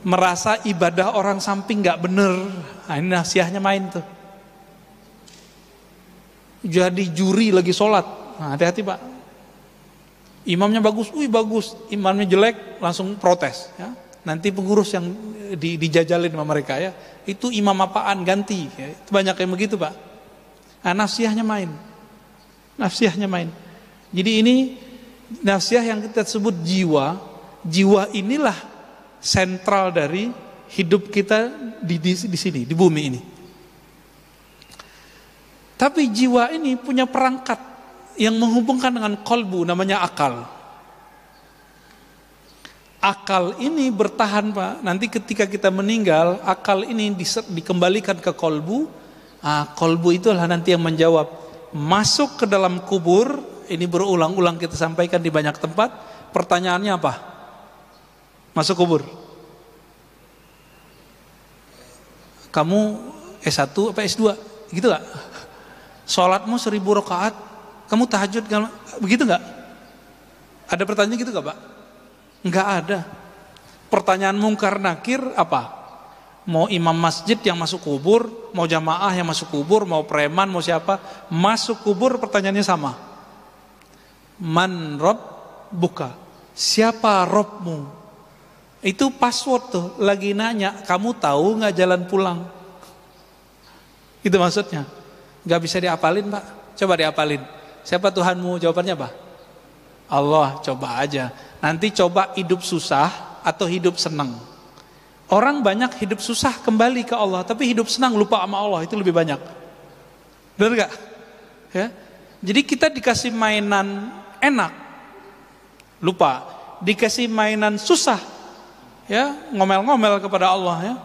merasa ibadah orang samping nggak bener. Nah ini nafsiyahnya main tuh. Jadi juri lagi sholat. Nah, hati-hati Pak. Imamnya bagus, bagus. Imamnya jelek, langsung protes. Ya. Nanti pengurus yang dijajalin sama mereka ya. Itu imam apaan, ganti ya. Itu banyak yang begitu Pak. Nah, nafsiyahnya main. Nafsiyahnya main. Jadi ini nafsiyah yang kita sebut jiwa. Jiwa inilah sentral dari hidup kita di sini, di bumi ini. Tapi jiwa ini punya perangkat yang menghubungkan dengan qalbu, namanya akal. Akal ini bertahan Pak. Nanti ketika kita meninggal, akal ini dikembalikan ke kolbu. Kolbu itulah nanti yang menjawab. Masuk ke dalam kubur. Ini berulang-ulang kita sampaikan di banyak tempat. Pertanyaannya apa? Masuk kubur. Kamu S1 apa S2? Gitu gak? Sholatmu 1000 rakaat. Kamu tahajud. Begitu gak? Ada pertanyaan gitu gak Pak? Enggak ada. Pertanyaan mungkar nakir apa? Mau imam masjid yang masuk kubur, mau jamaah yang masuk kubur, mau preman, mau siapa, masuk kubur pertanyaannya sama. Man Rob buka. Siapa Robmu? Itu password tuh. Lagi nanya, kamu tahu nggak jalan pulang? Itu maksudnya. Nggak bisa diapalin Pak. Coba diapalin. Siapa Tuhanmu? Jawabannya apa? Allah. Coba aja. Nanti coba hidup susah atau hidup senang. Orang banyak hidup susah kembali ke Allah, tapi hidup senang lupa sama Allah, itu lebih banyak. Benar gak? Ya. Jadi kita dikasih mainan enak, lupa. Dikasih mainan susah, ya ngomel-ngomel kepada Allah, ya.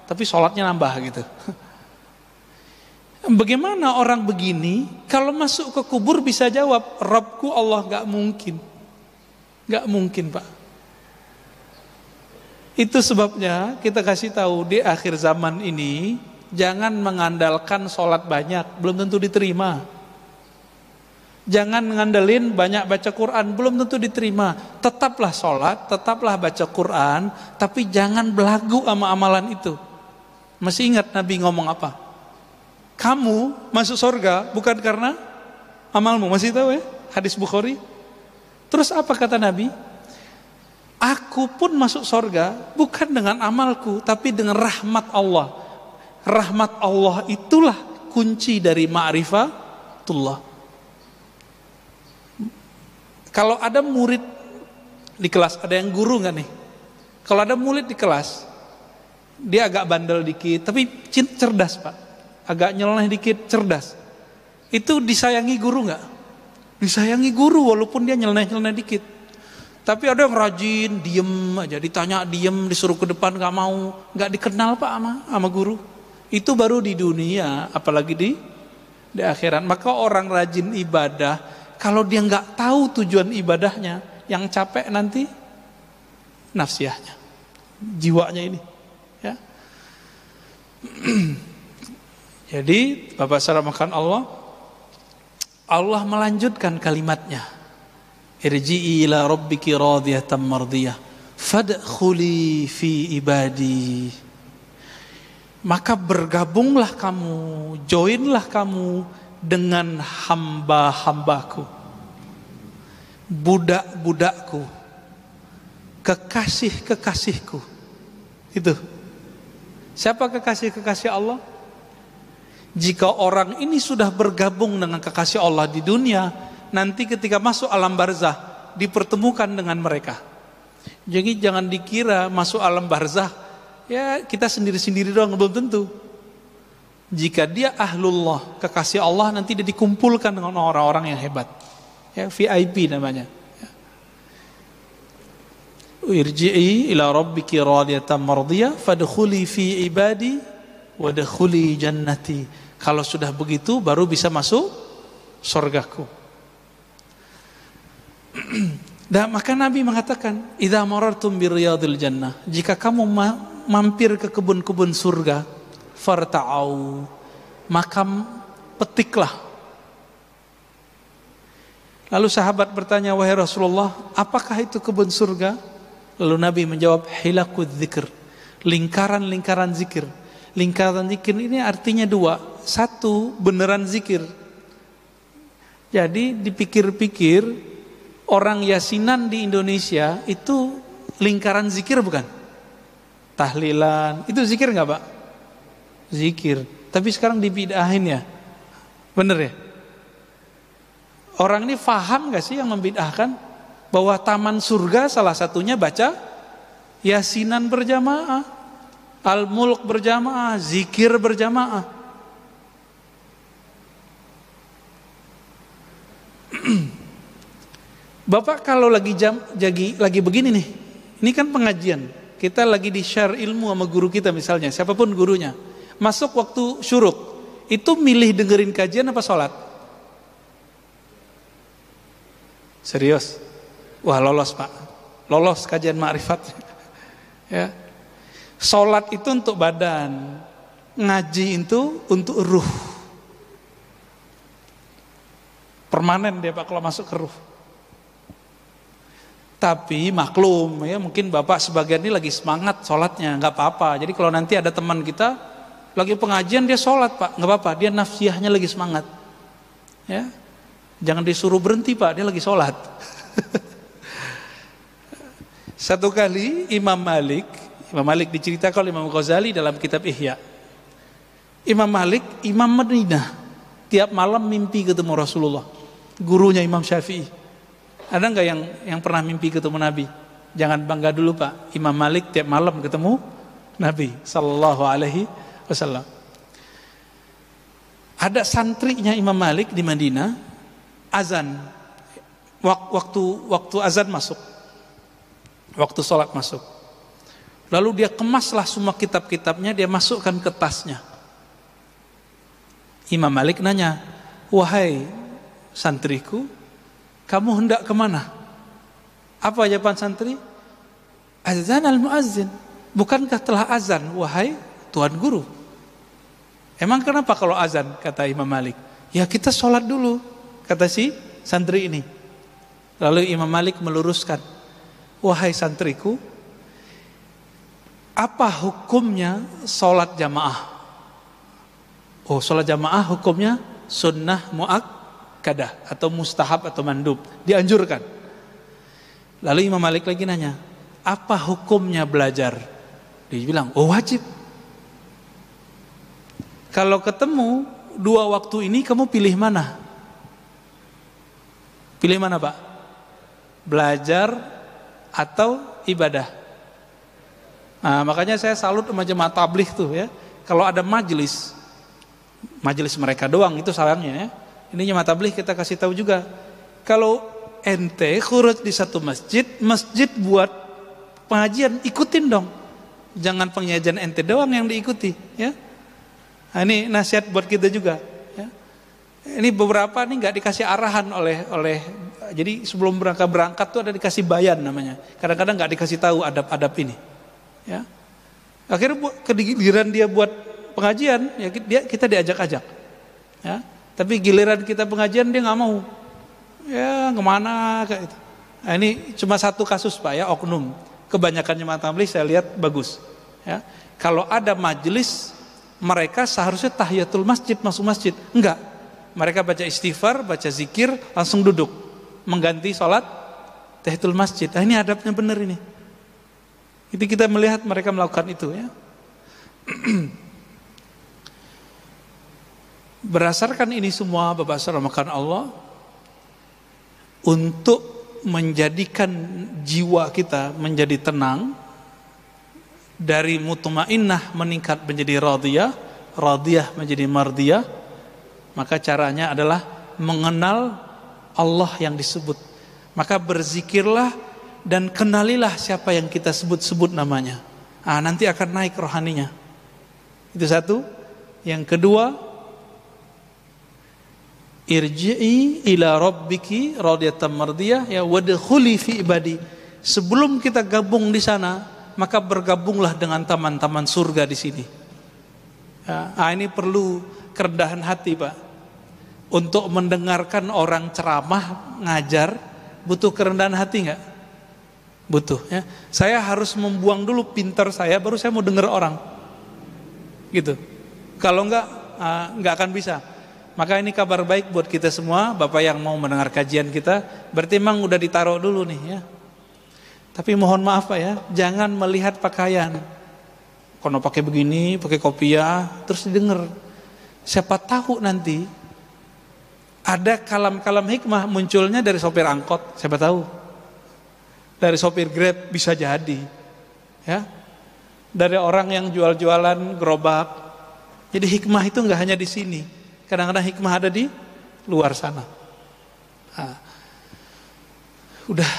Tapi sholatnya nambah gitu. Bagaimana orang begini kalau masuk ke kubur bisa jawab, Rabbku Allah? Gak mungkin. Gak mungkin Pak. Itu sebabnya kita kasih tahu di akhir zaman ini jangan mengandalkan sholat banyak, belum tentu diterima. Jangan ngandelin banyak baca Quran, belum tentu diterima. Tetaplah sholat, tetaplah baca Quran, tapi jangan belagu sama amalan itu. Masih ingat Nabi ngomong apa? Kamu masuk surga bukan karena amalmu, masih tahu ya? Hadis Bukhari. Terus apa kata Nabi? Aku pun masuk surga bukan dengan amalku, tapi dengan rahmat Allah. Rahmat Allah itulah kunci dari ma'rifatullah. Kalau ada murid di kelas, ada yang guru nggak nih? Kalau ada murid di kelas, dia agak bandel dikit, tapi cerdas Pak. Agak nyeleneh dikit, cerdas. Itu disayangi guru nggak? Disayangi guru walaupun dia nyeleneh dikit. Tapi ada yang rajin, diem aja, ditanya diem, disuruh ke depan gak mau, gak dikenal Pak sama guru. Itu baru di dunia, apalagi di akhirat. Maka orang rajin ibadah, kalau dia gak tahu tujuan ibadahnya, yang capek nanti nafsiyahnya, jiwanya ini. Ya. Jadi Bapak saudara Allah melanjutkan kalimatnya. Irji'i ila rabbiki radiyatan mardiyah fadkhuli fi ibadi. Maka bergabunglah kamu, joinlah kamu dengan hamba-hambaku, budak-budakku, kekasih-kekasihku. Itu Siapa kekasih-kekasih Allah? Jika orang ini sudah bergabung dengan kekasih Allah di dunia, nanti ketika masuk alam barzah dipertemukan dengan mereka. Jadi jangan dikira masuk alam barzah ya kita sendiri-sendiri doang, belum tentu. Jika dia ahlullah, kekasih Allah, nanti dia dikumpulkan dengan orang-orang yang hebat. Ya, VIP namanya. Irji'i ila rabbiki radiyatan mardiyah fadkhuli fi ibadi wadkhuli jannati. Kalau sudah begitu baru bisa masuk surgaku. Dan maka Nabi mengatakan, idza marartum bi riyadil jannah, jika kamu mampir ke kebun-kebun surga, farta'au, maka petiklah. Lalu sahabat bertanya, wahai Rasulullah, apakah itu kebun surga? Lalu Nabi menjawab, hilakudz dzikr, lingkaran-lingkaran zikir. Lingkaran zikir ini artinya dua. Satu, beneran zikir. Jadi dipikir-pikir, orang yasinan di Indonesia itu lingkaran zikir bukan? Tahlilan, itu zikir nggak Pak? Zikir. Tapi sekarang dibid'ahin ya. Bener ya? Orang ini faham nggak sih yang membid'ahkan? Bahwa taman surga salah satunya baca yasinan berjamaah, al-mulk berjamaah, zikir berjamaah. Bapak kalau lagi begini nih, ini kan pengajian, kita lagi di share ilmu sama guru kita misalnya, siapapun gurunya, masuk waktu syuruk, itu milih dengerin kajian apa sholat? Serius? Wah lolos Pak, lolos kajian ma'rifat. Ya, sholat itu untuk badan, ngaji itu untuk ruh. Permanen dia Pak kalau masuk ke ruh. Tapi maklum ya, mungkin Bapak sebagian ini lagi semangat sholatnya, nggak apa-apa. Jadi kalau nanti ada teman kita lagi pengajian dia sholat Pak, nggak apa-apa, dia nafsiyahnya lagi semangat. Ya, jangan disuruh berhenti Pak, dia lagi sholat. Satu kali Imam Malik diceritakan oleh Imam Ghazali dalam kitab Ihya. Imam Malik, Imam Madinah, tiap malam mimpi ketemu Rasulullah, gurunya Imam Syafi'i. Ada nggak yang pernah mimpi ketemu Nabi? Jangan bangga dulu Pak. Imam Malik tiap malam ketemu Nabi Sallallahu Alaihi Wasallam. Ada santrinya Imam Malik di Madinah, azan, waktu azan masuk, waktu sholat masuk. Lalu dia kemaslah semua kitab-kitabnya, dia masukkan ke tasnya. Imam Malik nanya, wahai santriku, kamu hendak kemana? Apa jawaban santri? Azan al-muazzin. Bukankah telah azan, wahai Tuan Guru? Emang kenapa kalau azan, kata Imam Malik? Ya kita sholat dulu, kata si santri ini. Lalu Imam Malik meluruskan, wahai santriku, apa hukumnya sholat jamaah? Oh, sholat jamaah hukumnya sunnah muakkadah atau mustahab atau mandub, dianjurkan. Lalu Imam Malik lagi nanya, apa hukumnya belajar? Dia bilang, oh wajib. Kalau ketemu dua waktu ini kamu pilih mana? Pilih mana Pak? Belajar atau ibadah? Nah, makanya saya salut sama jemaah tabligh tuh ya. Kalau ada majelis mereka doang itu sayangnya ya. Ini jemaah tabligh kita kasih tahu juga. Kalau ente khuruj di satu masjid buat pengajian, ikutin dong. Jangan pengajian ente doang yang diikuti ya. Nah, ini nasihat buat kita juga ya. Ini beberapa nih nggak dikasih arahan oleh jadi sebelum berangkat tuh ada dikasih bayan namanya. Kadang-kadang nggak dikasih tahu adab-adab ini ya. Akhirnya giliran dia buat pengajian ya kita diajak-ajak ya. Tapi giliran kita pengajian dia nggak mau ya, kemana kayak itu. Nah, ini cuma satu kasus Pak ya, oknum. Kebanyakan jemaah tabligh saya lihat bagus ya. Kalau ada majelis mereka seharusnya tahiyatul masjid, masuk masjid. Enggak, mereka baca istighfar, baca zikir, langsung duduk mengganti sholat tahiyatul masjid. Nah, ini adabnya benar ini. Itu kita melihat mereka melakukan itu ya. Berdasarkan ini semua Bapak Saudara Allah, untuk menjadikan jiwa kita menjadi tenang, dari mutmainnah meningkat menjadi radiyah, radiyah menjadi mardiyah, maka caranya adalah mengenal Allah yang disebut. Maka berzikirlah dan kenalilah siapa yang kita sebut-sebut namanya. Nanti akan naik rohaninya. Itu satu. Yang kedua, irji'i ila rabbiki radiyatan mardiyah ya wadkhuli fi ibadi. Sebelum kita gabung di sana, maka bergabunglah dengan taman-taman surga di sini. Ini perlu kerendahan hati, Pak. Untuk mendengarkan orang ceramah, ngajar, butuh kerendahan hati enggak? Butuh ya. Saya harus membuang dulu pintar saya, baru saya mau dengar orang. Gitu. Kalau enggak akan bisa. Maka ini kabar baik buat kita semua, Bapak yang mau mendengar kajian kita, berarti memang udah ditaruh dulu nih ya. Tapi mohon maaf Pak ya, jangan melihat pakaian. Kalau pakai begini, pakai kopiah, terus didengar. Siapa tahu nanti ada kalam-kalam hikmah munculnya dari sopir angkot, siapa tahu. Dari sopir Grab bisa jadi. Ya. Dari orang yang jual-jualan gerobak. Jadi hikmah itu enggak hanya di sini. Kadang-kadang hikmah ada di luar sana. Udah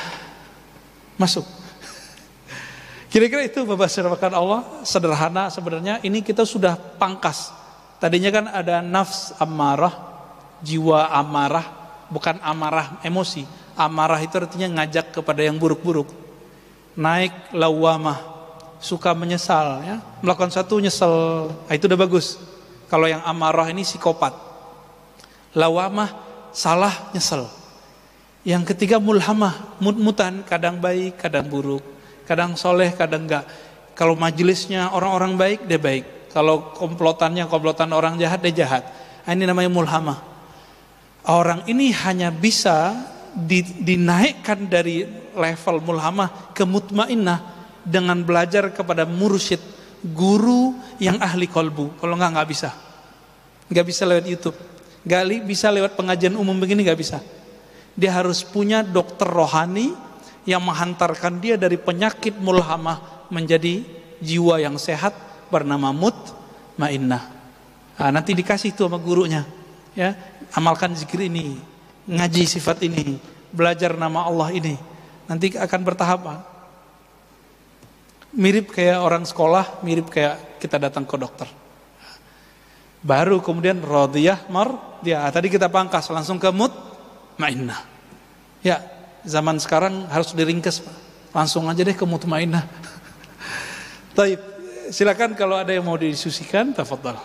masuk. Kira-kira itu Bapak Saudara Allah, sederhana sebenarnya. Ini kita sudah pangkas. Tadinya kan ada nafs amarah, jiwa amarah, bukan amarah emosi. Amarah itu artinya ngajak kepada yang buruk-buruk. Naik lawamah, suka menyesal ya. Melakukan satu nyesel, itu udah bagus. Kalau yang amarah ini psikopat. Lawamah, salah, nyesel. Yang ketiga mulhamah, mut-mutan, kadang baik, kadang buruk. Kadang soleh, kadang enggak. Kalau majelisnya orang-orang baik, dia baik. Kalau komplotan orang jahat, dia jahat. Ini namanya mulhamah. Orang ini hanya bisa dinaikkan dari level mulhamah ke mutmainnah dengan belajar kepada mursyid, guru yang ahli kolbu. Kalau enggak bisa. Enggak bisa lewat YouTube. Enggak bisa lewat pengajian umum begini, enggak bisa. Dia harus punya dokter rohani yang menghantarkan dia dari penyakit mulhamah menjadi jiwa yang sehat bernama mutmainnah. Nanti dikasih itu sama gurunya. Ya, amalkan zikir ini, ngaji sifat ini, belajar nama Allah ini. Nanti akan bertahap. Mirip kayak orang sekolah, mirip kayak kita datang ke dokter. Baru kemudian radiyah mardiyah. Tadi kita pangkas langsung ke mutmainnah. Ya, zaman sekarang harus diringkes, Pak. Langsung aja deh ke mutmainnah. Baik, silakan kalau ada yang mau didiskusikan, tafadhal.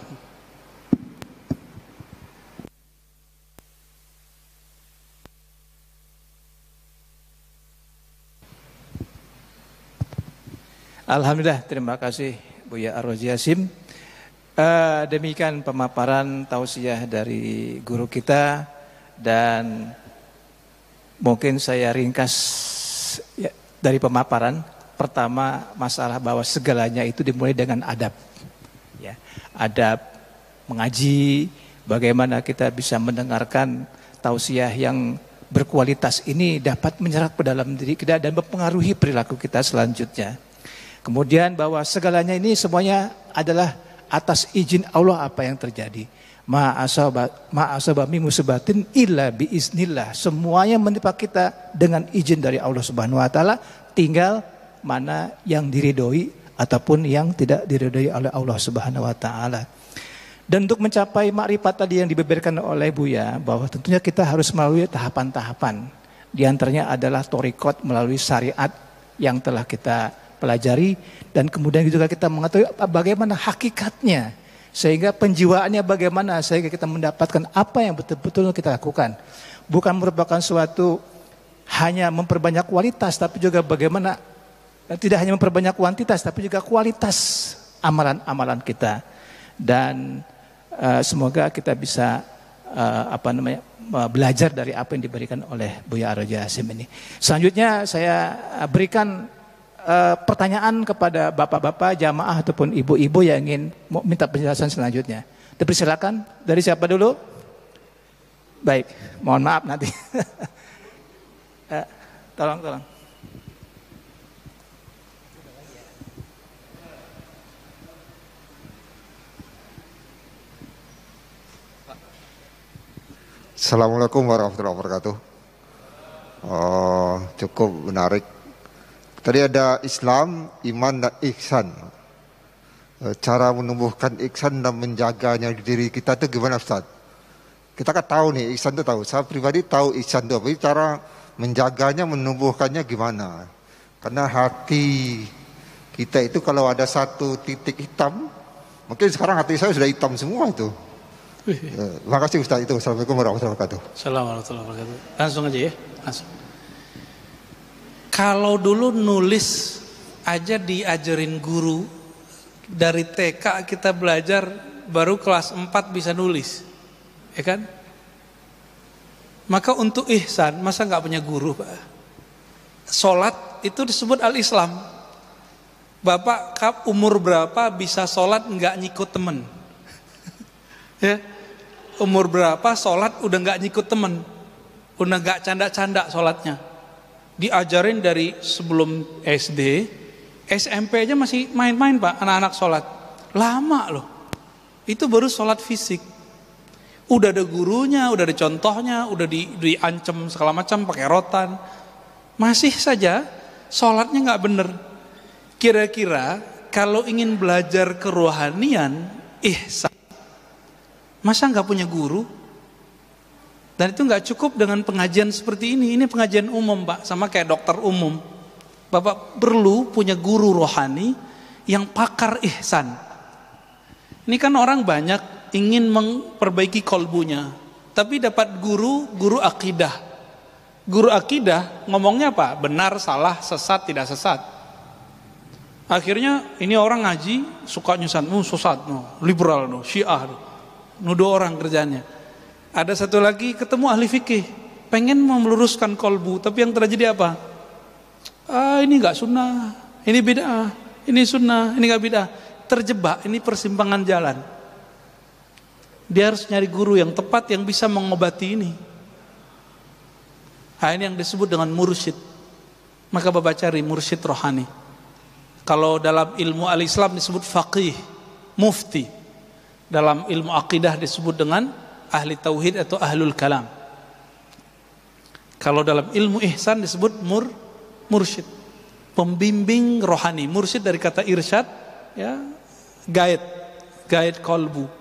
Alhamdulillah, terima kasih Buya Ar-Razi Hasim. Demikian pemaparan tausiah dari guru kita, dan mungkin saya ringkas ya, dari pemaparan. Pertama, masalah bahwa segalanya itu dimulai dengan adab. Ya, adab mengaji, bagaimana kita bisa mendengarkan tausiah yang berkualitas ini dapat menyerap ke dalam diri kita dan mempengaruhi perilaku kita selanjutnya. Kemudian bahwa segalanya ini semuanya adalah atas izin Allah apa yang terjadi. Ma'asaba min musibatin illa biiznillah. Semuanya menimpa kita dengan izin dari Allah Subhanahu wa taala, tinggal mana yang diridhoi ataupun yang tidak diridhoi oleh Allah Subhanahu wa taala. Dan untuk mencapai makrifat tadi yang dibeberkan oleh Buya, bahwa tentunya kita harus melalui tahapan-tahapan. Di antaranya adalah thariqat melalui syariat yang telah kita pelajari, dan kemudian juga kita mengetahui bagaimana hakikatnya, sehingga penjiwaannya bagaimana, sehingga kita mendapatkan apa yang betul-betul kita lakukan. Bukan merupakan suatu hanya memperbanyak kualitas, tapi juga bagaimana tidak hanya memperbanyak kuantitas, tapi juga kualitas amalan-amalan kita. Dan semoga kita bisa belajar dari apa yang diberikan oleh Buya Ar-Razi Hasim ini. Selanjutnya saya berikan pertanyaan kepada bapak-bapak jamaah ataupun ibu-ibu yang ingin minta penjelasan selanjutnya. Dipersilakan. Dari siapa dulu? Baik, mohon maaf nanti. Tolong. Assalamualaikum warahmatullahi wabarakatuh. Cukup menarik. Tadi ada Islam, iman dan ihsan. Cara menumbuhkan ihsan dan menjaganya di diri kita itu gimana, Ustaz? Kita kan tahu nih, ihsan itu tahu. Saya pribadi tahu ihsan itu, tapi cara menjaganya, menumbuhkannya gimana? Karena hati kita itu kalau ada satu titik hitam, mungkin sekarang hati saya sudah hitam semua itu. Terima kasih Ustaz itu. Assalamualaikum warahmatullahi wabarakatuh. Assalamualaikum warahmatullahi wabarakatuh. Langsung aja ya, langsung. Kalau dulu nulis aja diajarin guru, dari TK kita belajar baru kelas 4 bisa nulis, ya kan? Maka untuk ihsan, masa nggak punya guru, Pak? Sholat itu disebut al-Islam. Bapak umur berapa bisa sholat nggak nyikut temen? Ya, umur berapa sholat udah nggak nyikut temen, udah nggak canda-canda sholatnya. Diajarin dari sebelum SD, SMP aja masih main-main Pak, anak-anak sholat. Lama loh, itu baru sholat fisik. Udah ada gurunya, udah ada contohnya, udah diancam segala macam pakai rotan. Masih saja sholatnya nggak bener. Kira-kira kalau ingin belajar kerohanian, ihsan, masa nggak punya guru? Dan itu nggak cukup dengan pengajian seperti ini. Ini pengajian umum Pak, sama kayak dokter umum. Bapak perlu punya guru rohani yang pakar ihsan. Ini kan orang banyak ingin memperbaiki kolbunya, tapi dapat guru akidah. Guru akidah ngomongnya apa? Benar, salah, sesat, tidak sesat. Akhirnya ini orang ngaji suka nyusan, sesat, liberal, syiah, nuduh orang kerjanya. Ada satu lagi ketemu ahli fikih, pengen meluruskan kolbu, tapi yang terjadi apa? Ini nggak sunnah, ini bid'ah, ini sunnah, ini nggak bid'ah. Terjebak, ini persimpangan jalan. Dia harus nyari guru yang tepat yang bisa mengobati ini. Ini yang disebut dengan mursyid. Maka Bapak cari mursyid rohani. Kalau dalam ilmu al-Islam disebut faqih, mufti. Dalam ilmu akidah disebut dengan ahli tauhid atau ahlul kalam. Kalau dalam ilmu ihsan disebut mursyid, pembimbing rohani. Mursyid dari kata irsyad, ya, guide kolbu.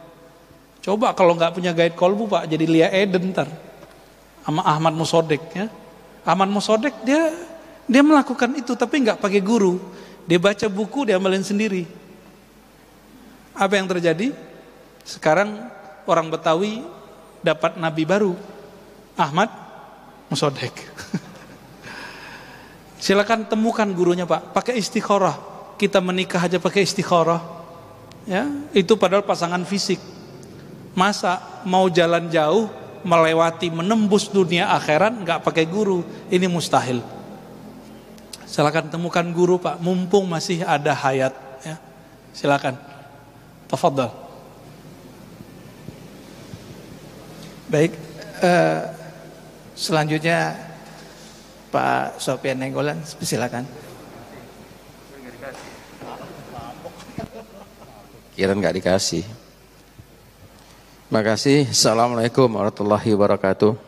Coba kalau nggak punya guide kolbu Pak, jadi Lia Eden ntar sama Ahmad Musodek, ya. Ahmad Musodek dia melakukan itu tapi nggak pakai guru. Dia baca buku, dia amalin sendiri. Apa yang terjadi? Sekarang orang Betawi dapat nabi baru, Ahmad Musodek. Silakan temukan gurunya Pak, pakai istikharah. Kita menikah aja pakai istikharah, ya, itu padahal pasangan fisik. Masa mau jalan jauh, melewati, menembus dunia akhirat nggak pakai guru? Ini mustahil. Silakan temukan guru Pak, mumpung masih ada hayat, ya. Silakan. Tafadhal. Baik, selanjutnya Pak Sofyan Nenggolan, silakan. Kira nggak dikasih. Makasih. Assalamualaikum warahmatullahi wabarakatuh.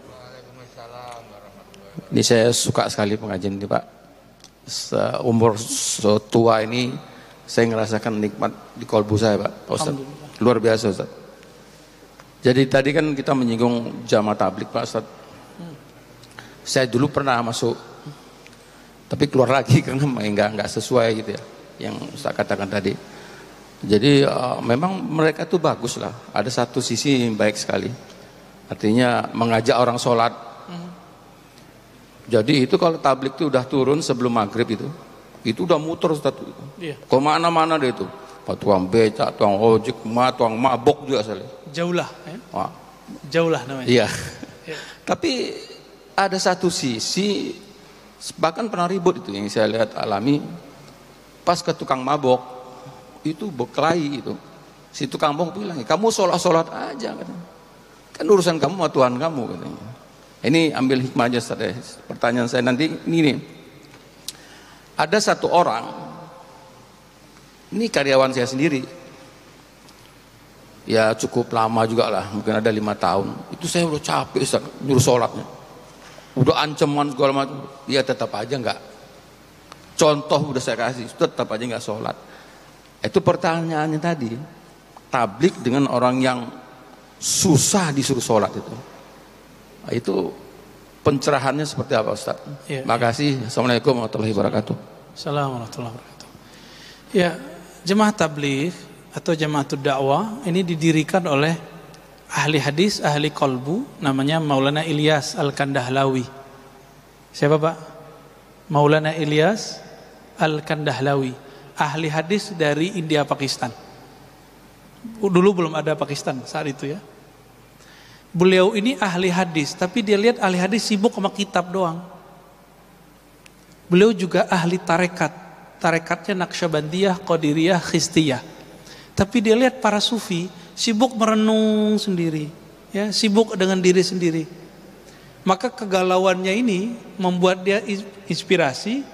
Ini saya suka sekali pengajian ini Pak. Umur tua ini saya ngerasakan nikmat di kolbu saya Pak Ustaz. Luar biasa Ustaz. Jadi tadi kan kita menyinggung jamaah tablik Pak Ustaz. Saya dulu pernah masuk, tapi keluar lagi karena nggak sesuai gitu ya, yang Ustaz katakan tadi. Jadi memang mereka tuh bagus lah. Ada satu sisi yang baik sekali. Artinya mengajak orang sholat. Jadi itu kalau tablik itu udah turun sebelum maghrib itu udah muter Ustaz. Iya. Kemana-mana deh itu. Pak tukang becak, tukang ojek, tukang mabok juga asal. Jauhlah, ya? Jauhlah namanya. Iya. Ya. Tapi ada satu sisi bahkan pernah ribut itu yang saya lihat alami. pas ke tukang mabok itu berkelahi itu. Si tukang mabok bilang, kamu sholat aja katanya. Kan urusan kamu sama Tuhan kamu katanya. Ini ambil hikmah aja Ustaz. Pertanyaan saya nanti ini nih. Ada satu orang, ini karyawan saya sendiri, ya cukup lama juga lah, mungkin ada 5 tahun. Itu saya udah capek Ustaz, nyuruh sholatnya, udah ancaman segala macam, dia tetap aja enggak. Contoh udah saya kasih, tetap aja enggak sholat. Itu pertanyaannya tadi, tablik dengan orang yang susah disuruh sholat itu. Nah, itu pencerahannya seperti apa Ustaz? Ya, makasih. Assalamualaikum warahmatullahi wabarakatuh. Assalamualaikum warahmatullahi wabarakatuh. Ya, jemaah tabligh atau jamaatul dakwah ini didirikan oleh ahli hadis, ahli qalbu, namanya Maulana Ilyas Al-Kandahlawi. Siapa Pak? Maulana Ilyas Al-Kandahlawi, ahli hadis dari India Pakistan. Dulu belum ada Pakistan saat itu ya. Beliau ini ahli hadis, tapi dia lihat ahli hadis sibuk sama kitab doang. Beliau juga ahli tarekat. Tarekatnya Naqsyabandiyah, Qadiriyah, Khistiyah. Tapi dia lihat para sufi sibuk merenung sendiri, ya, sibuk dengan diri sendiri. Maka kegalauannya ini membuat dia inspirasi,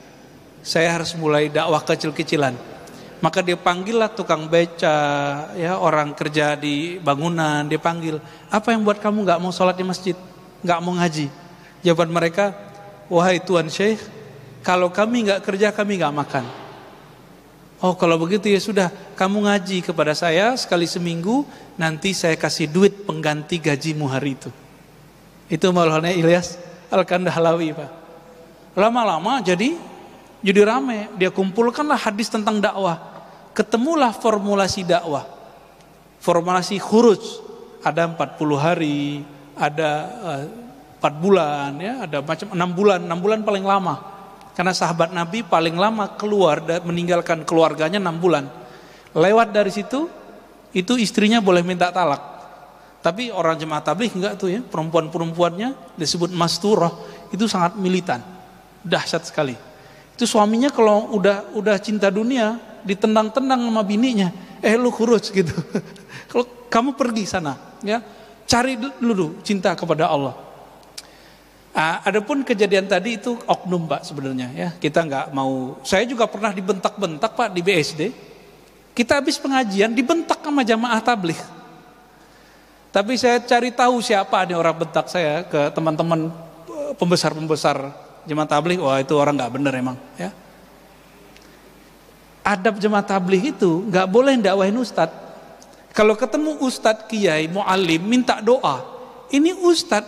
saya harus mulai dakwah kecil-kecilan. Maka dia panggillah tukang beca, ya, orang kerja di bangunan, dia panggil, apa yang buat kamu nggak mau sholat di masjid, nggak mau ngaji? Jawaban mereka, wahai Tuan Syekh, kalau kami nggak kerja kami nggak makan. Oh kalau begitu ya sudah, kamu ngaji kepada saya sekali seminggu, nanti saya kasih duit pengganti gajimu hari itu. Itu Maulana Ilyas Al-Kandahlawi Pak. Lama-lama jadi rame, dia kumpulkanlah hadis tentang dakwah. Ketemulah formulasi dakwah. Formulasi khuruj, ada 40 hari, ada 4 bulan, ya, ada macam 6 bulan. 6 bulan paling lama. Karena sahabat Nabi paling lama keluar dan meninggalkan keluarganya 6 bulan. Lewat dari situ, itu istrinya boleh minta talak. Tapi orang jemaah tabligh enggak tuh ya, perempuan-perempuannya disebut masturah, itu sangat militan, dahsyat sekali. Itu suaminya kalau udah cinta dunia, ditendang-tendang sama bininya, lu khuruj gitu. Kalau kamu pergi sana, ya, cari dulu cinta kepada Allah. Adapun kejadian tadi itu oknum Pak sebenarnya, ya, kita nggak mau. Saya juga pernah dibentak-bentak Pak di BSD. Kita habis pengajian dibentak sama jamaah tabligh. Tapi saya cari tahu siapa nih orang bentak saya ke teman-teman pembesar-pembesar jemaah tabligh. Wah itu orang nggak bener emang, ya. Adab jemaah tabligh itu nggak boleh dakwahin ustad. Kalau ketemu ustad, kiai, muallim minta doa, ini ustad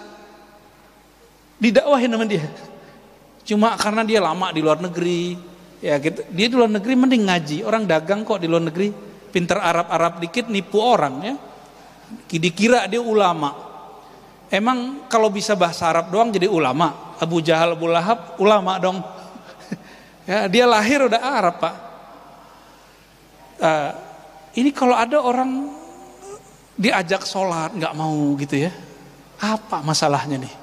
didakwahin sama dia. Cuma karena dia lama di luar negeri, ya gitu. Dia di luar negeri mending ngaji. Orang dagang kok di luar negeri, pinter Arab-Arab dikit nipu orang, ya. Dikira dia ulama. Emang kalau bisa bahasa Arab doang jadi ulama? Abu Jahal, Abu Lahab ulama dong. Ya, dia lahir udah Arab Pak. Ini kalau ada orang diajak sholat nggak mau gitu ya, apa masalahnya nih?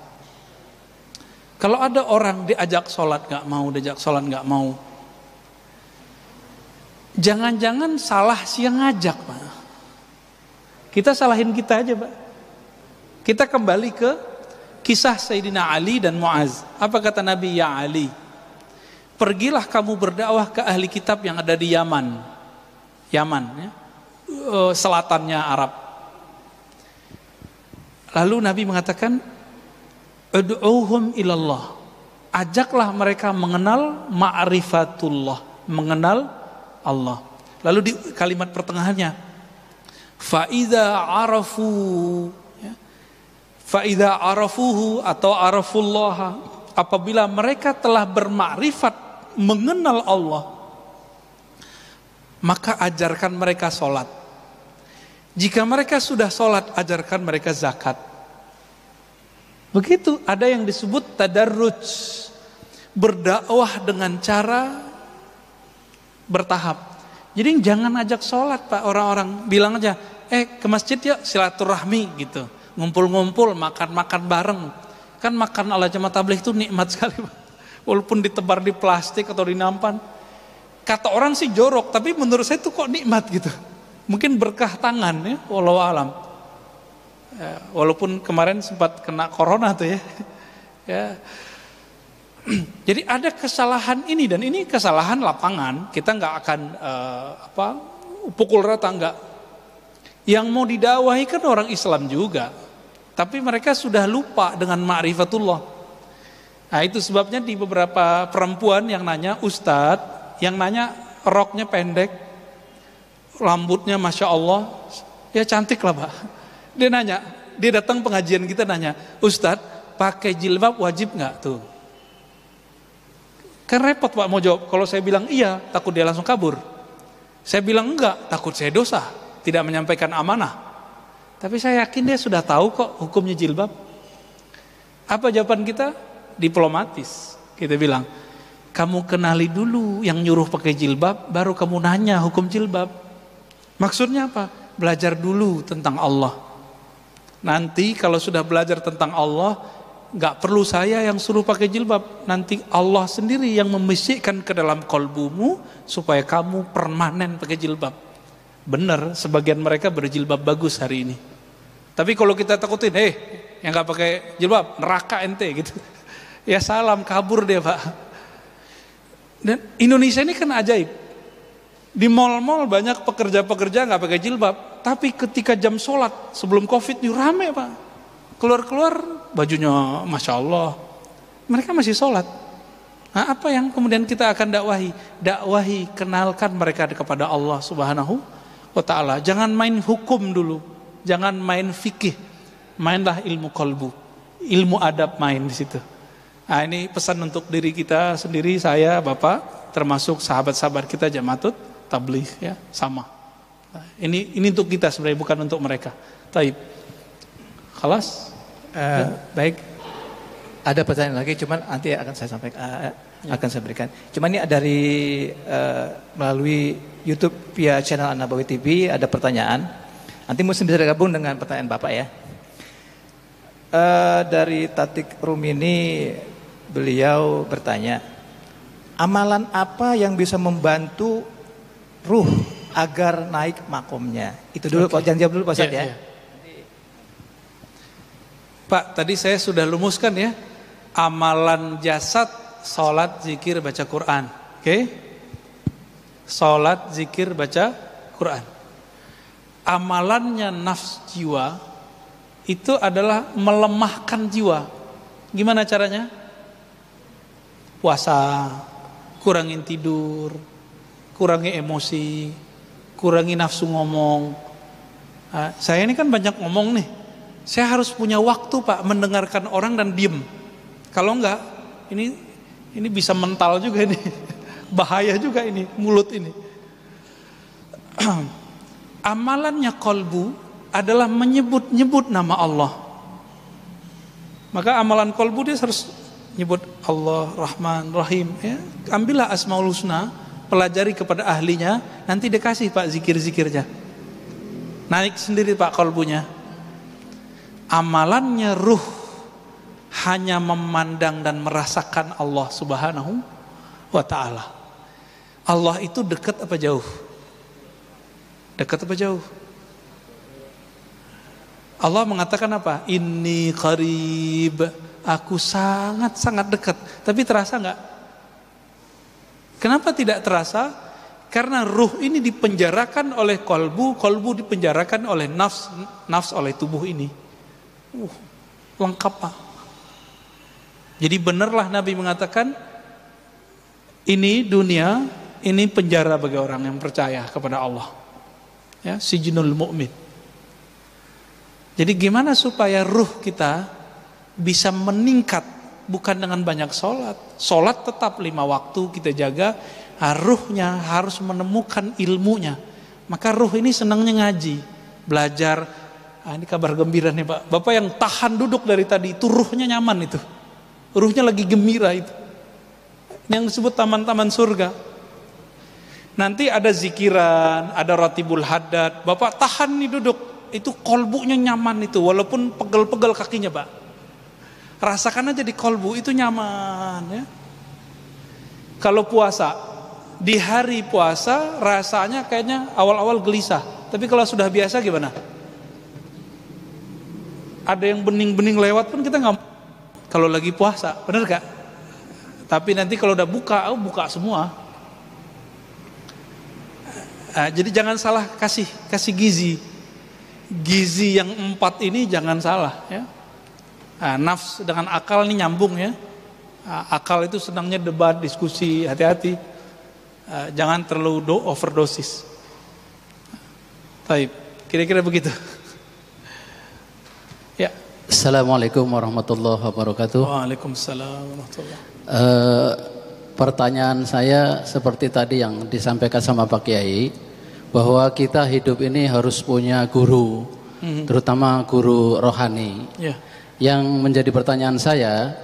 Kalau ada orang diajak sholat nggak mau, diajak sholat nggak mau, jangan-jangan salah si yang ngajak Pak. Kita salahin kita aja Pak. Kita kembali ke kisah Sayyidina Ali dan Muaz. Apa kata Nabi? Ya Ali, pergilah kamu berdakwah ke ahli kitab yang ada di Yaman, ya, selatannya Arab. Lalu Nabi mengatakan, ud'uhum ilallah, ajaklah mereka mengenal ma'rifatullah, mengenal Allah. Lalu di kalimat pertengahannya, fa'idha arafu, ya, fa'idha arafuhu atau arafullaha, apabila mereka telah bermakrifat mengenal Allah, maka ajarkan mereka sholat. Jika mereka sudah sholat, ajarkan mereka zakat. Begitu, ada yang disebut tadarruj, berdakwah dengan cara bertahap. Jadi jangan ajak sholat Pak orang-orang, bilang aja, ke masjid ya silaturahmi gitu, ngumpul-ngumpul, makan-makan bareng. Kan makan ala jemaah tabligh itu nikmat sekali Pak. Walaupun ditebar di plastik atau di nampan. Kata orang sih jorok, tapi menurut saya itu kok nikmat gitu. Mungkin berkah tangan ya, wallahu alam. Ya, walaupun kemarin sempat kena corona tuh ya. Ya. Jadi ada kesalahan ini, dan ini kesalahan lapangan. Kita nggak akan pukul rata, nggak. Yang mau didakwahi kan orang Islam juga, tapi mereka sudah lupa dengan ma'rifatullah. Nah itu sebabnya di beberapa perempuan yang nanya, Ustadz, yang nanya roknya pendek, rambutnya Masya Allah, ya cantik lah Pak. Dia nanya, dia datang pengajian kita nanya, Ustadz pakai jilbab wajib nggak tuh? Kan repot Pak mau jawab. Kalau saya bilang iya, takut dia langsung kabur. Saya bilang enggak, takut saya dosa, tidak menyampaikan amanah. Tapi saya yakin dia sudah tahu kok hukumnya jilbab. Apa jawaban kita? Diplomatis. Kita bilang, kamu kenali dulu yang nyuruh pakai jilbab, baru kamu nanya hukum jilbab. Maksudnya apa? Belajar dulu tentang Allah. Nanti kalau sudah belajar tentang Allah, gak perlu saya yang suruh pakai jilbab. Nanti Allah sendiri yang membisikkan ke dalam kolbumu supaya kamu permanen pakai jilbab. Benar, sebagian mereka berjilbab bagus hari ini. Tapi kalau kita takutin, yang gak pakai jilbab neraka ente gitu. Ya salam, kabur dia Pak. Dan Indonesia ini kan ajaib. Di mal-mal banyak pekerja-pekerja gak pakai jilbab, tapi ketika jam sholat sebelum Covid ini rame Pak. Keluar-keluar bajunya Masya Allah, mereka masih sholat. Nah, apa yang kemudian kita akan dakwahi? Dakwahi, kenalkan mereka kepada Allah Subhanahu wa ta'ala. Jangan main hukum dulu, jangan main fikih, mainlah ilmu kolbu, ilmu adab main di situ. Nah, ini pesan untuk diri kita sendiri, saya, Bapak, termasuk sahabat-sahabat kita Jamaatut Tabligh ya, sama. Nah, ini untuk kita sebenarnya, bukan untuk mereka. Taib. Khalas? Baik. Ada pertanyaan lagi, cuman nanti akan saya sampaikan, akan saya berikan. Cuman ini dari melalui YouTube via channel An-Nabawi TV ada pertanyaan. Nanti mesti bisa gabung dengan pertanyaan Bapak ya. Dari Tatik Rumini, beliau bertanya, amalan apa yang bisa membantu ruh agar naik makomnya? Itu dulu, Pak. Jangan jawab dulu Pak Ustadz ya. Pak, tadi saya sudah lumuskan ya. Amalan jasad, sholat, zikir, baca Quran. Oke? Sholat, zikir, baca Quran. Amalannya nafs jiwa itu adalah melemahkan jiwa. Gimana caranya? Puasa, kurangin tidur, kurangi emosi, kurangi nafsu ngomong. Nah, saya ini kan banyak ngomong nih. Saya harus punya waktu Pak mendengarkan orang dan diem. Kalau enggak, ini bisa mental juga ini. Bahaya juga ini mulut ini. Amalannya kolbu adalah menyebut-nyebut nama Allah. Maka amalan kolbu dia harus nyebut Allah, Rahman, Rahim ya. Ambillah Asmaul Husna, pelajari kepada ahlinya, nanti dikasih Pak zikir-zikirnya. Naik sendiri Pak kolbunya. Amalannya ruh hanya memandang dan merasakan Allah Subhanahu wa ta'ala. Allah itu dekat apa jauh? Dekat apa jauh? Allah mengatakan apa? Inni qarib, aku sangat-sangat dekat. Tapi terasa enggak? Kenapa tidak terasa? Karena ruh ini dipenjarakan oleh kolbu, kolbu dipenjarakan oleh nafs, nafs oleh tubuh ini. Lengkap Pak. Jadi benarlah Nabi mengatakan, ini dunia, ini penjara bagi orang yang percaya kepada Allah. Ya, sijnul mu'min. Jadi gimana supaya ruh kita bisa meningkat, bukan dengan banyak sholat. Sholat tetap 5 waktu kita jaga, ruhnya harus menemukan ilmunya. Maka ruh ini senangnya ngaji, belajar. Ini kabar gembira nih Pak. Bapak yang tahan duduk dari tadi itu ruhnya nyaman itu. Ruhnya lagi gembira itu. Yang disebut taman-taman surga. Nanti ada zikiran, ada ratibul haddad. Bapak tahan nih duduk. Itu kolbunya nyaman itu. Walaupun pegel-pegel kakinya Pak. Rasakan aja di kolbu itu nyaman ya. Kalau puasa, Di hari puasa rasanya kayaknya awal-awal gelisah, tapi kalau sudah biasa gimana? Ada yang bening-bening lewat pun kita nggak. Kalau lagi puasa, bener gak? Tapi nanti kalau udah buka, buka semua. Jadi jangan salah kasih gizi yang 4 ini jangan salah ya. Nafs dengan akal ini nyambung ya. Akal itu senangnya debat, diskusi, hati-hati. Jangan terlalu overdosis. Baik, kira-kira begitu. Ya. Assalamualaikum warahmatullahi wabarakatuh. Waalaikumsalam warahmatullahi wabarakatuh. Pertanyaan saya seperti tadi yang disampaikan sama Pak Kiai, bahwa kita hidup ini harus punya guru, terutama guru rohani. Ya. Yang menjadi pertanyaan saya,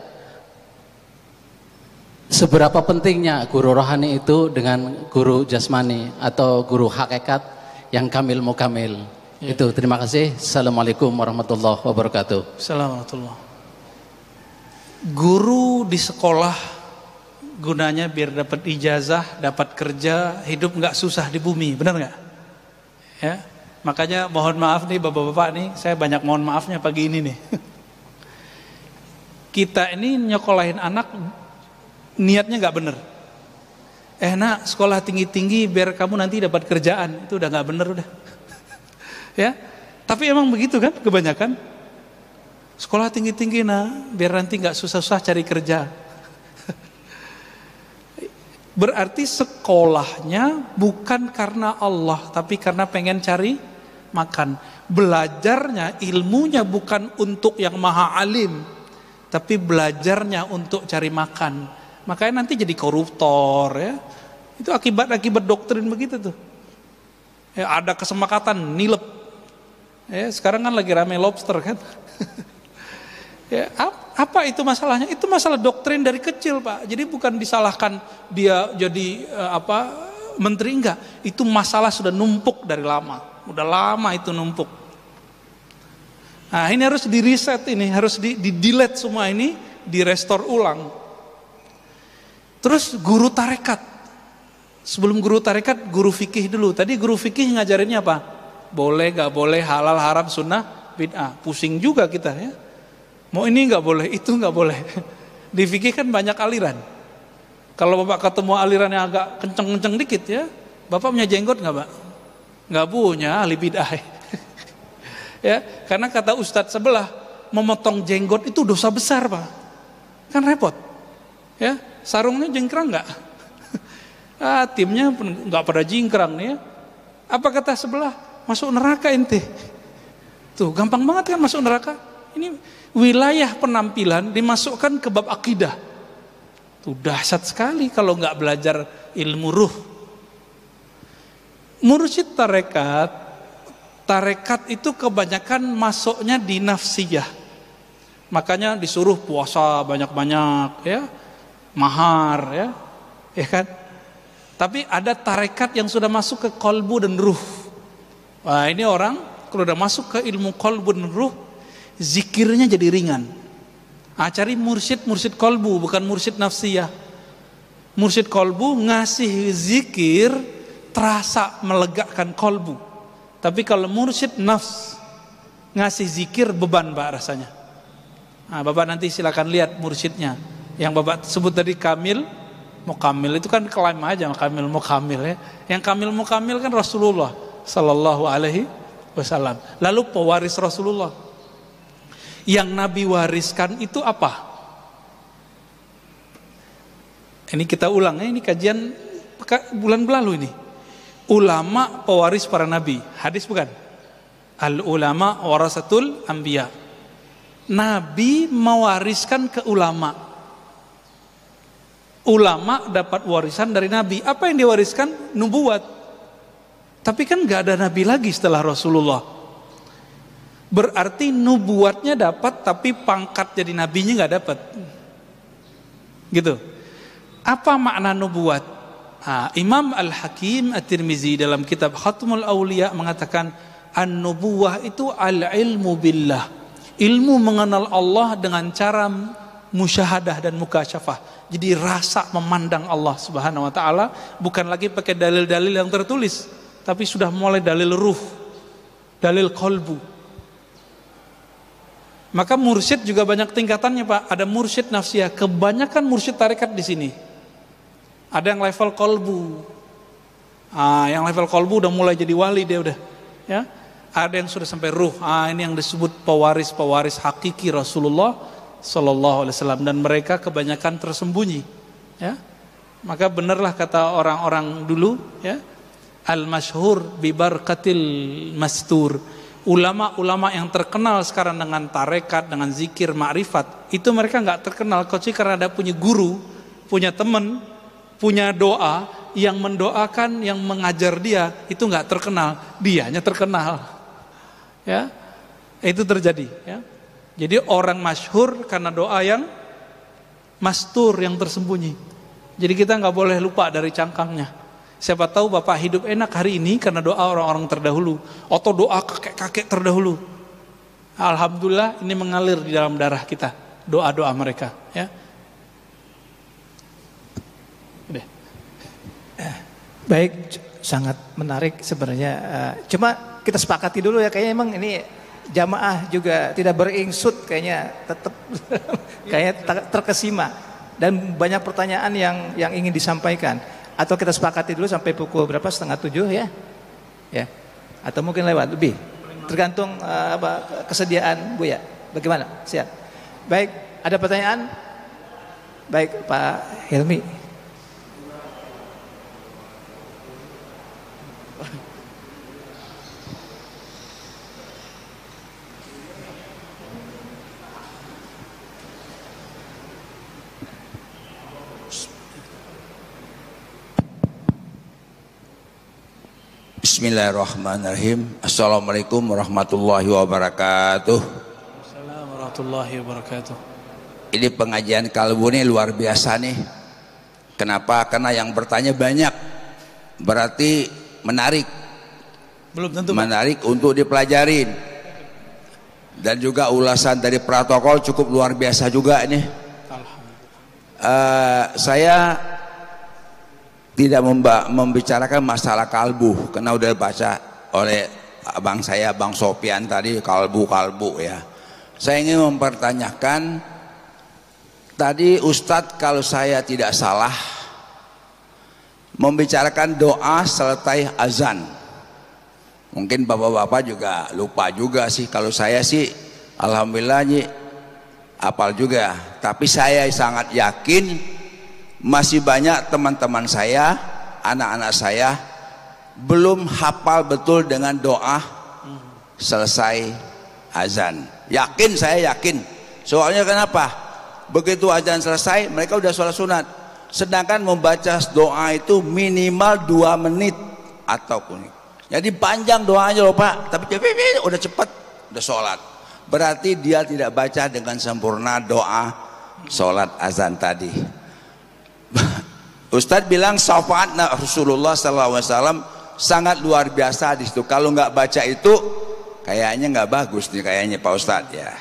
seberapa pentingnya guru rohani itu dengan guru jasmani atau guru hakikat yang kamil mukamil? Ya. Itu, terima kasih. Assalamualaikum warahmatullahi wabarakatuh. Assalamualaikum. Guru di sekolah gunanya biar dapat ijazah, dapat kerja, hidup nggak susah di bumi, benar nggak? Ya, makanya mohon maaf nih bapak-bapak nih, saya banyak mohon maafnya pagi ini nih. Kita ini nyekolahin anak niatnya nggak bener. Nak sekolah tinggi-tinggi biar kamu nanti dapat kerjaan, itu udah nggak bener udah. Ya, tapi emang begitu kan kebanyakan. Sekolah tinggi-tinggi biar nanti nggak susah-susah cari kerja. Berarti sekolahnya bukan karena Allah, tapi karena pengen cari makan. Belajarnya, ilmunya bukan untuk yang maha alim, tapi belajarnya untuk cari makan. Makanya nanti jadi koruptor ya. Itu akibat doktrin begitu tuh. Ya, ada kesepakatan nilep. Ya, sekarang kan lagi rame lobster kan. Ya, apa itu masalahnya? Itu masalah doktrin dari kecil, Pak. Jadi bukan disalahkan dia jadi menteri, enggak. Itu masalah sudah numpuk dari lama. Udah lama itu numpuk. Nah, ini harus di reset, ini harus di delete semua ini, di restore ulang. Terus guru tarekat. Sebelum guru tarekat, guru fikih dulu. Tadi guru fikih ngajarinnya apa? Boleh, gak boleh, halal, haram, sunnah, bid'ah. Pusing juga kita ya. Mau ini nggak boleh, itu nggak boleh. Di fikih kan banyak aliran. Kalau bapak ketemu aliran yang agak kenceng-kenceng dikit ya, bapak punya jenggot nggak, Pak? Nggak punya, ahli bid'ah. Ya, karena kata ustadz sebelah, memotong jenggot itu dosa besar, Pak. Kan repot. Ya, sarungnya jingkrang nggak? Timnya nggak pada jingkrang nih. Ya. Apa kata sebelah? Masuk neraka ente. Tuh, gampang banget kan masuk neraka. Ini wilayah penampilan dimasukkan ke bab akidah. Tuh dahsyat sekali kalau nggak belajar ilmu ruh. Mursyid tarekat itu kebanyakan masuknya di nafsiyah. Makanya disuruh puasa banyak-banyak ya, mahar ya kan. Tapi ada tarekat yang sudah masuk ke kolbu dan ruh. Wah, ini orang kalau udah masuk ke ilmu kolbu dan ruh, zikirnya jadi ringan. Cari mursyid kolbu, bukan mursyid nafsiyah. Mursyid kolbu ngasih zikir terasa melegakan kolbu. Tapi kalau mursyid nafs ngasih zikir beban, Pak, rasanya. Bapak nanti silakan lihat mursyidnya. Yang Bapak sebut tadi kamil, mukamil, itu kan klaim aja kamil mukamil ya. Yang kamil mukamil kan Rasulullah sallallahu alaihi wasallam. Lalu pewaris Rasulullah. Yang Nabi wariskan itu apa? Ini kita ulang ya, ini kajian bulan lalu ini. Ulama pewaris para nabi. Hadis bukan? Al ulama warasatul anbiya. Nabi mewariskan ke ulama. Ulama dapat warisan dari nabi. Apa yang diwariskan? Nubuat. Tapi kan gak ada nabi lagi setelah Rasulullah. Berarti nubuatnya dapat, tapi pangkat jadi nabinya gak dapat. Gitu. Apa makna nubuat? Imam Al-Hakim At-Tirmizi dalam kitab Khatmul Auliya mengatakan, an-nubuwah itu al-ilmu billah. Ilmu mengenal Allah dengan cara musyahadah dan mukasyafah. Jadi rasa memandang Allah Subhanahu wa taala bukan lagi pakai dalil-dalil yang tertulis, tapi sudah mulai dalil ruh, dalil qalbu. Maka mursyid juga banyak tingkatannya, Pak. Ada mursyid nafsiyah, kebanyakan mursyid tarekat di sini. Ada yang level qalbu. Yang level qalbu udah mulai jadi wali dia udah, ya. Ada yang sudah sampai ruh. Ini yang disebut pewaris-pewaris hakiki Rasulullah Sallallahu Alaihi Wasallam, dan mereka kebanyakan tersembunyi, ya. Maka benarlah kata orang-orang dulu, ya, al-masyhur bi barakatil mastur. Ulama-ulama yang terkenal sekarang dengan tarekat, dengan zikir, ma'rifat, itu mereka nggak terkenal kecuali karena ada punya guru, punya teman, punya doa yang mendoakan, yang mengajar dia, itu nggak terkenal, dianya terkenal, ya. Itu terjadi, ya. Jadi orang masyhur karena doa yang mastur, yang tersembunyi. Jadi kita nggak boleh lupa dari cangkangnya. Siapa tahu Bapak hidup enak hari ini karena doa orang-orang terdahulu, atau doa kakek-kakek terdahulu. Alhamdulillah ini mengalir di dalam darah kita, doa-doa mereka, ya. Udah. Baik, sangat menarik sebenarnya. Cuma kita sepakati dulu ya, kayaknya emang ini jamaah juga tidak beringsut, kayaknya tetap kayaknya terkesima dan banyak pertanyaan yang ingin disampaikan. Atau kita sepakati dulu sampai pukul berapa, 6:30 ya, ya, atau mungkin lewat lebih, tergantung kesediaan Bu ya. Bagaimana? Siap. Baik, ada pertanyaan? Baik, Pak Helmi. Bismillahirrahmanirrahim. Assalamualaikum warahmatullahi wabarakatuh. Assalamualaikum warahmatullahi wabarakatuh. Ini pengajian kalbu ini luar biasa nih. Kenapa? Karena yang bertanya banyak, berarti menarik. Belum tentu, menarik untuk dipelajarin. Dan juga ulasan dari protokol cukup luar biasa juga ini. Saya tidak membicarakan masalah kalbu karena udah baca oleh abang saya, Bang Sopian tadi, kalbu ya. Saya ingin mempertanyakan tadi Ustadz, kalau saya tidak salah, membicarakan doa selesai azan. Mungkin bapak-bapak juga lupa juga sih. Kalau saya sih alhamdulillah hafal juga. Tapi saya sangat yakin masih banyak teman-teman saya, anak-anak saya belum hafal betul dengan doa selesai azan. Yakin, saya yakin. Soalnya kenapa? Begitu azan selesai, mereka udah sholat sunat. Sedangkan membaca doa itu minimal 2 menit ataupun. Jadi panjang doanya loh Pak, tapi udah cepat, udah sholat. Berarti dia tidak baca dengan sempurna doa sholat azan tadi. Ustadz bilang syafaat Rasulullah SAW sangat luar biasa di situ. Kalau nggak baca itu kayaknya nggak bagus nih kayaknya Pak Ustadz ya.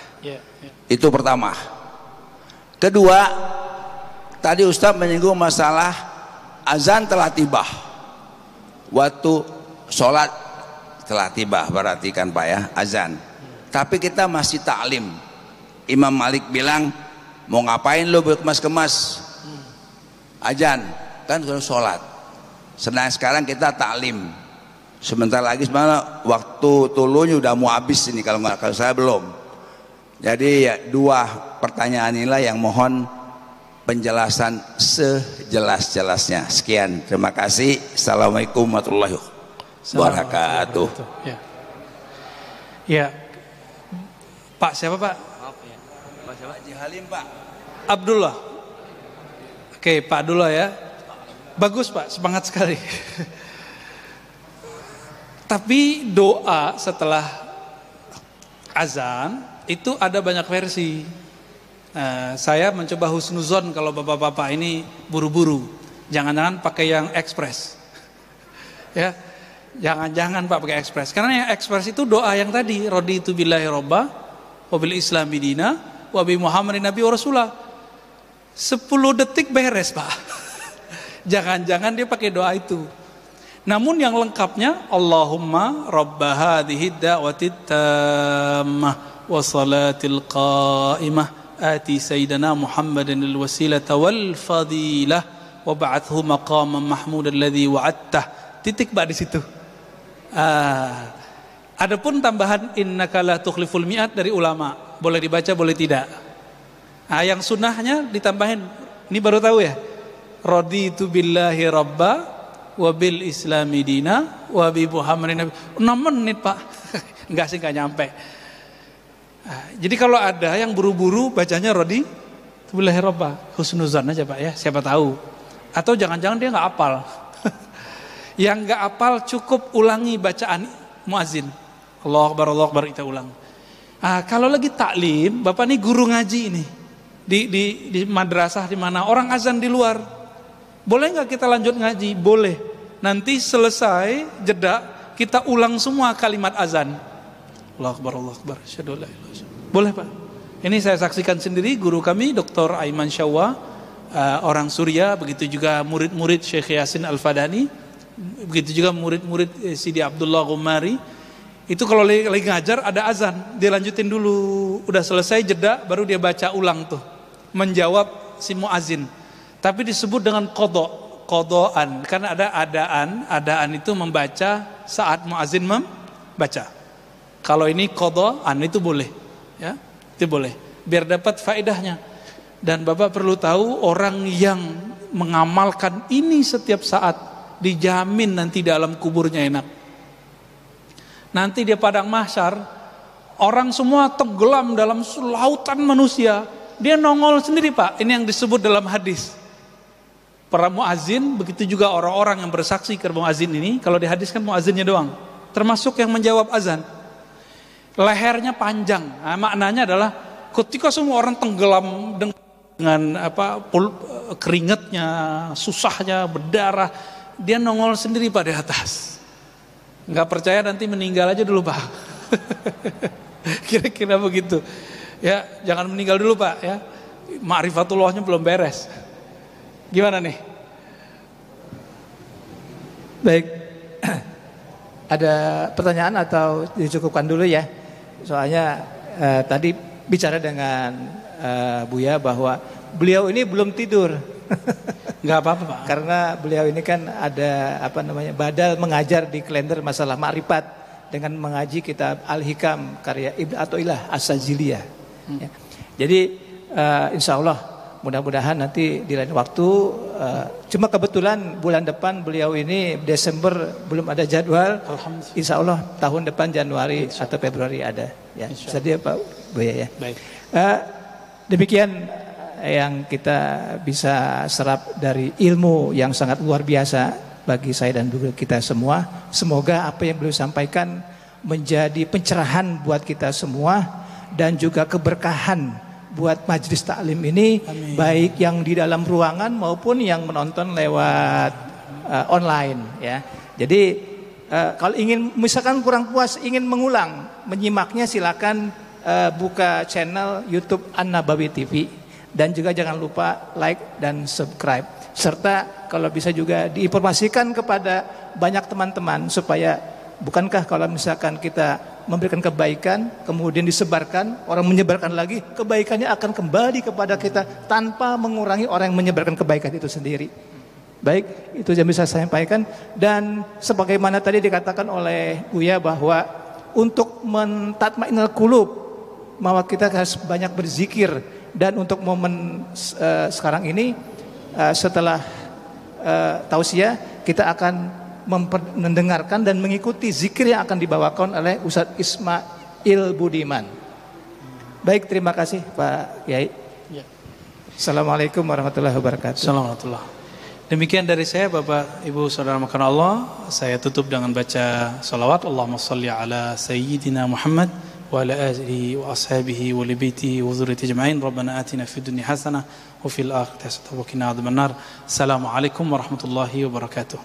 Itu pertama. Kedua, tadi Ustadz menyinggung masalah azan telah tiba, waktu sholat telah tiba, berarti kan Pak ya azan. Tapi kita masih taklim. Imam Malik bilang, mau ngapain lo berkemas-kemas? Azan kan sudah sholat. Sedang sekarang kita taklim. Sebentar lagi sebenarnya waktu tulunya udah mau habis ini, kalau saya belum. Jadi ya, 2 pertanyaan inilah yang mohon penjelasan sejelas-jelasnya. Sekian, terima kasih. Assalamualaikum warahmatullahi wabarakatuh. Ya, Pak siapa Pak? Pak siapa? Haji Halim Pak. Abdullah. Oke, Pak Abdullah ya. Bagus Pak, semangat sekali. Tapi doa setelah azan itu ada banyak versi. Saya mencoba husnuzon kalau bapak-bapak ini buru-buru. Jangan-jangan pakai yang ekspres. Ya, jangan-jangan Pak pakai ekspres. Karena yang ekspres itu doa yang tadi, raditu billahi robba wa bil islami dina wa bi muhammadin nabi wa rasulah. 10 detik beres Pak. Jangan-jangan dia pakai doa itu. Namun yang lengkapnya, Allahumma rabba hadhihi da'wati tammah wa salatil qa'imah ati sayyidina Muhammadan al-wasilata wal fadilah wa ba'athu maqaman mahmudan alladhi wa'adtah. Titik Pak di situ. Adapun tambahan innaka la tukhliful mi'ad dari ulama, boleh dibaca boleh tidak. Yang sunnahnya ditambahin, ini baru tahu ya. Raditu billahi rabba wa bil islami dina wa bi Muhammadin nabi. 6 menit Pak. Enggak sih, enggak nyampe. Jadi kalau ada yang buru-buru bacanya raditu billahi rabba, husnuzan aja Pak ya, siapa tahu. Atau jangan-jangan dia enggak hafal. Yang enggak hafal cukup ulangi bacaan muazin. Allahu Akbar kita ulang. Kalau lagi taklim, Bapak nih guru ngaji ini. Di madrasah di mana orang azan di luar. Boleh nggak kita lanjut ngaji? Boleh. Nanti selesai jeda kita ulang semua kalimat azan. Allahu Akbar. Asyhadu an la ilaha illallah. Boleh Pak. Ini saya saksikan sendiri guru kami Dr. Aiman Syawwa, orang Suriah, begitu juga murid-murid Syekh Yasin Al-Fadani, begitu juga murid-murid Sidi Abdullah Ghumari. Itu kalau lagi ngajar ada azan, dia lanjutin dulu, udah selesai jeda baru dia baca ulang tuh, menjawab si muazin. Tapi disebut dengan kodoan, karena ada adaan itu membaca saat muazin membaca. Kalau ini kodoan itu boleh, ya, itu boleh, biar dapat faedahnya. Dan Bapak perlu tahu, orang yang mengamalkan ini setiap saat dijamin nanti dalam kuburnya enak. Nanti di padang mahsyar orang semua tenggelam dalam lautan manusia, dia nongol sendiri Pak. Ini yang disebut dalam hadis. Para muazin, begitu juga orang-orang yang bersaksi ke muazin ini, kalau di hadis kan muazinnya doang, termasuk yang menjawab azan. Lehernya panjang. Maknanya adalah ketika semua orang tenggelam dengan keringatnya, susahnya, berdarah, dia nongol sendiri Pak di atas. Nggak percaya nanti meninggal aja dulu Pak. Kira-kira begitu. Ya, jangan meninggal dulu Pak ya. Ma'rifatullahnya belum beres. Gimana nih? Baik. Ada pertanyaan atau dicukupkan dulu ya? Soalnya tadi bicara dengan Buya bahwa beliau ini belum tidur. Nggak apa-apa Pak. Karena beliau ini kan ada badal mengajar di kalender masalah ma'rifat dengan mengaji kitab Al-Hikam karya Ibnu Athaillah As-Sajiliyah. Ya. Jadi insya Allah mudah-mudahan nanti di lain waktu. Cuma kebetulan bulan depan beliau ini Desember belum ada jadwal. Insya Allah tahun depan Januari atau Februari ada. Ya, sedia Pak Buya ya. Baik. Demikian yang kita bisa serap dari ilmu yang sangat luar biasa bagi saya dan kita semua. Semoga apa yang beliau sampaikan menjadi pencerahan buat kita semua dan juga keberkahan buat majelis taklim ini. Amin. Baik yang di dalam ruangan maupun yang menonton lewat online ya. Jadi kalau ingin misalkan kurang puas ingin mengulang menyimaknya silakan buka channel YouTube An-Nabawi TV. Dan juga jangan lupa like dan subscribe. Serta kalau bisa juga diinformasikan kepada banyak teman-teman supaya bukankah kalau misalkan kita memberikan kebaikan kemudian disebarkan, orang menyebarkan lagi, kebaikannya akan kembali kepada kita tanpa mengurangi orang yang menyebarkan kebaikan itu sendiri. Baik, itu yang bisa saya sampaikan. Dan sebagaimana tadi dikatakan oleh Buya bahwa untuk mentatmainal qulub bahwa kita harus banyak berzikir. Dan untuk momen sekarang ini setelah tausiah kita akan mendengarkan dan mengikuti zikir yang akan dibawakan oleh Ustadz Ismail Budiman. Baik, terima kasih Pak Kiai. Ya. Assalamualaikum warahmatullahi wabarakatuh. Assalamualaikum. Demikian dari saya Bapak Ibu Saudara makan Allah. Saya tutup dengan baca salawat. Allahumma salli ala Sayyidina Muhammad وعلى آله وأصحابه ولبيته وذريته أجمعين ربنا آتنا في الدنيا حسنة وفي الآخرة حسنة وقنا عذاب النار السلام عليكم ورحمة الله وبركاته.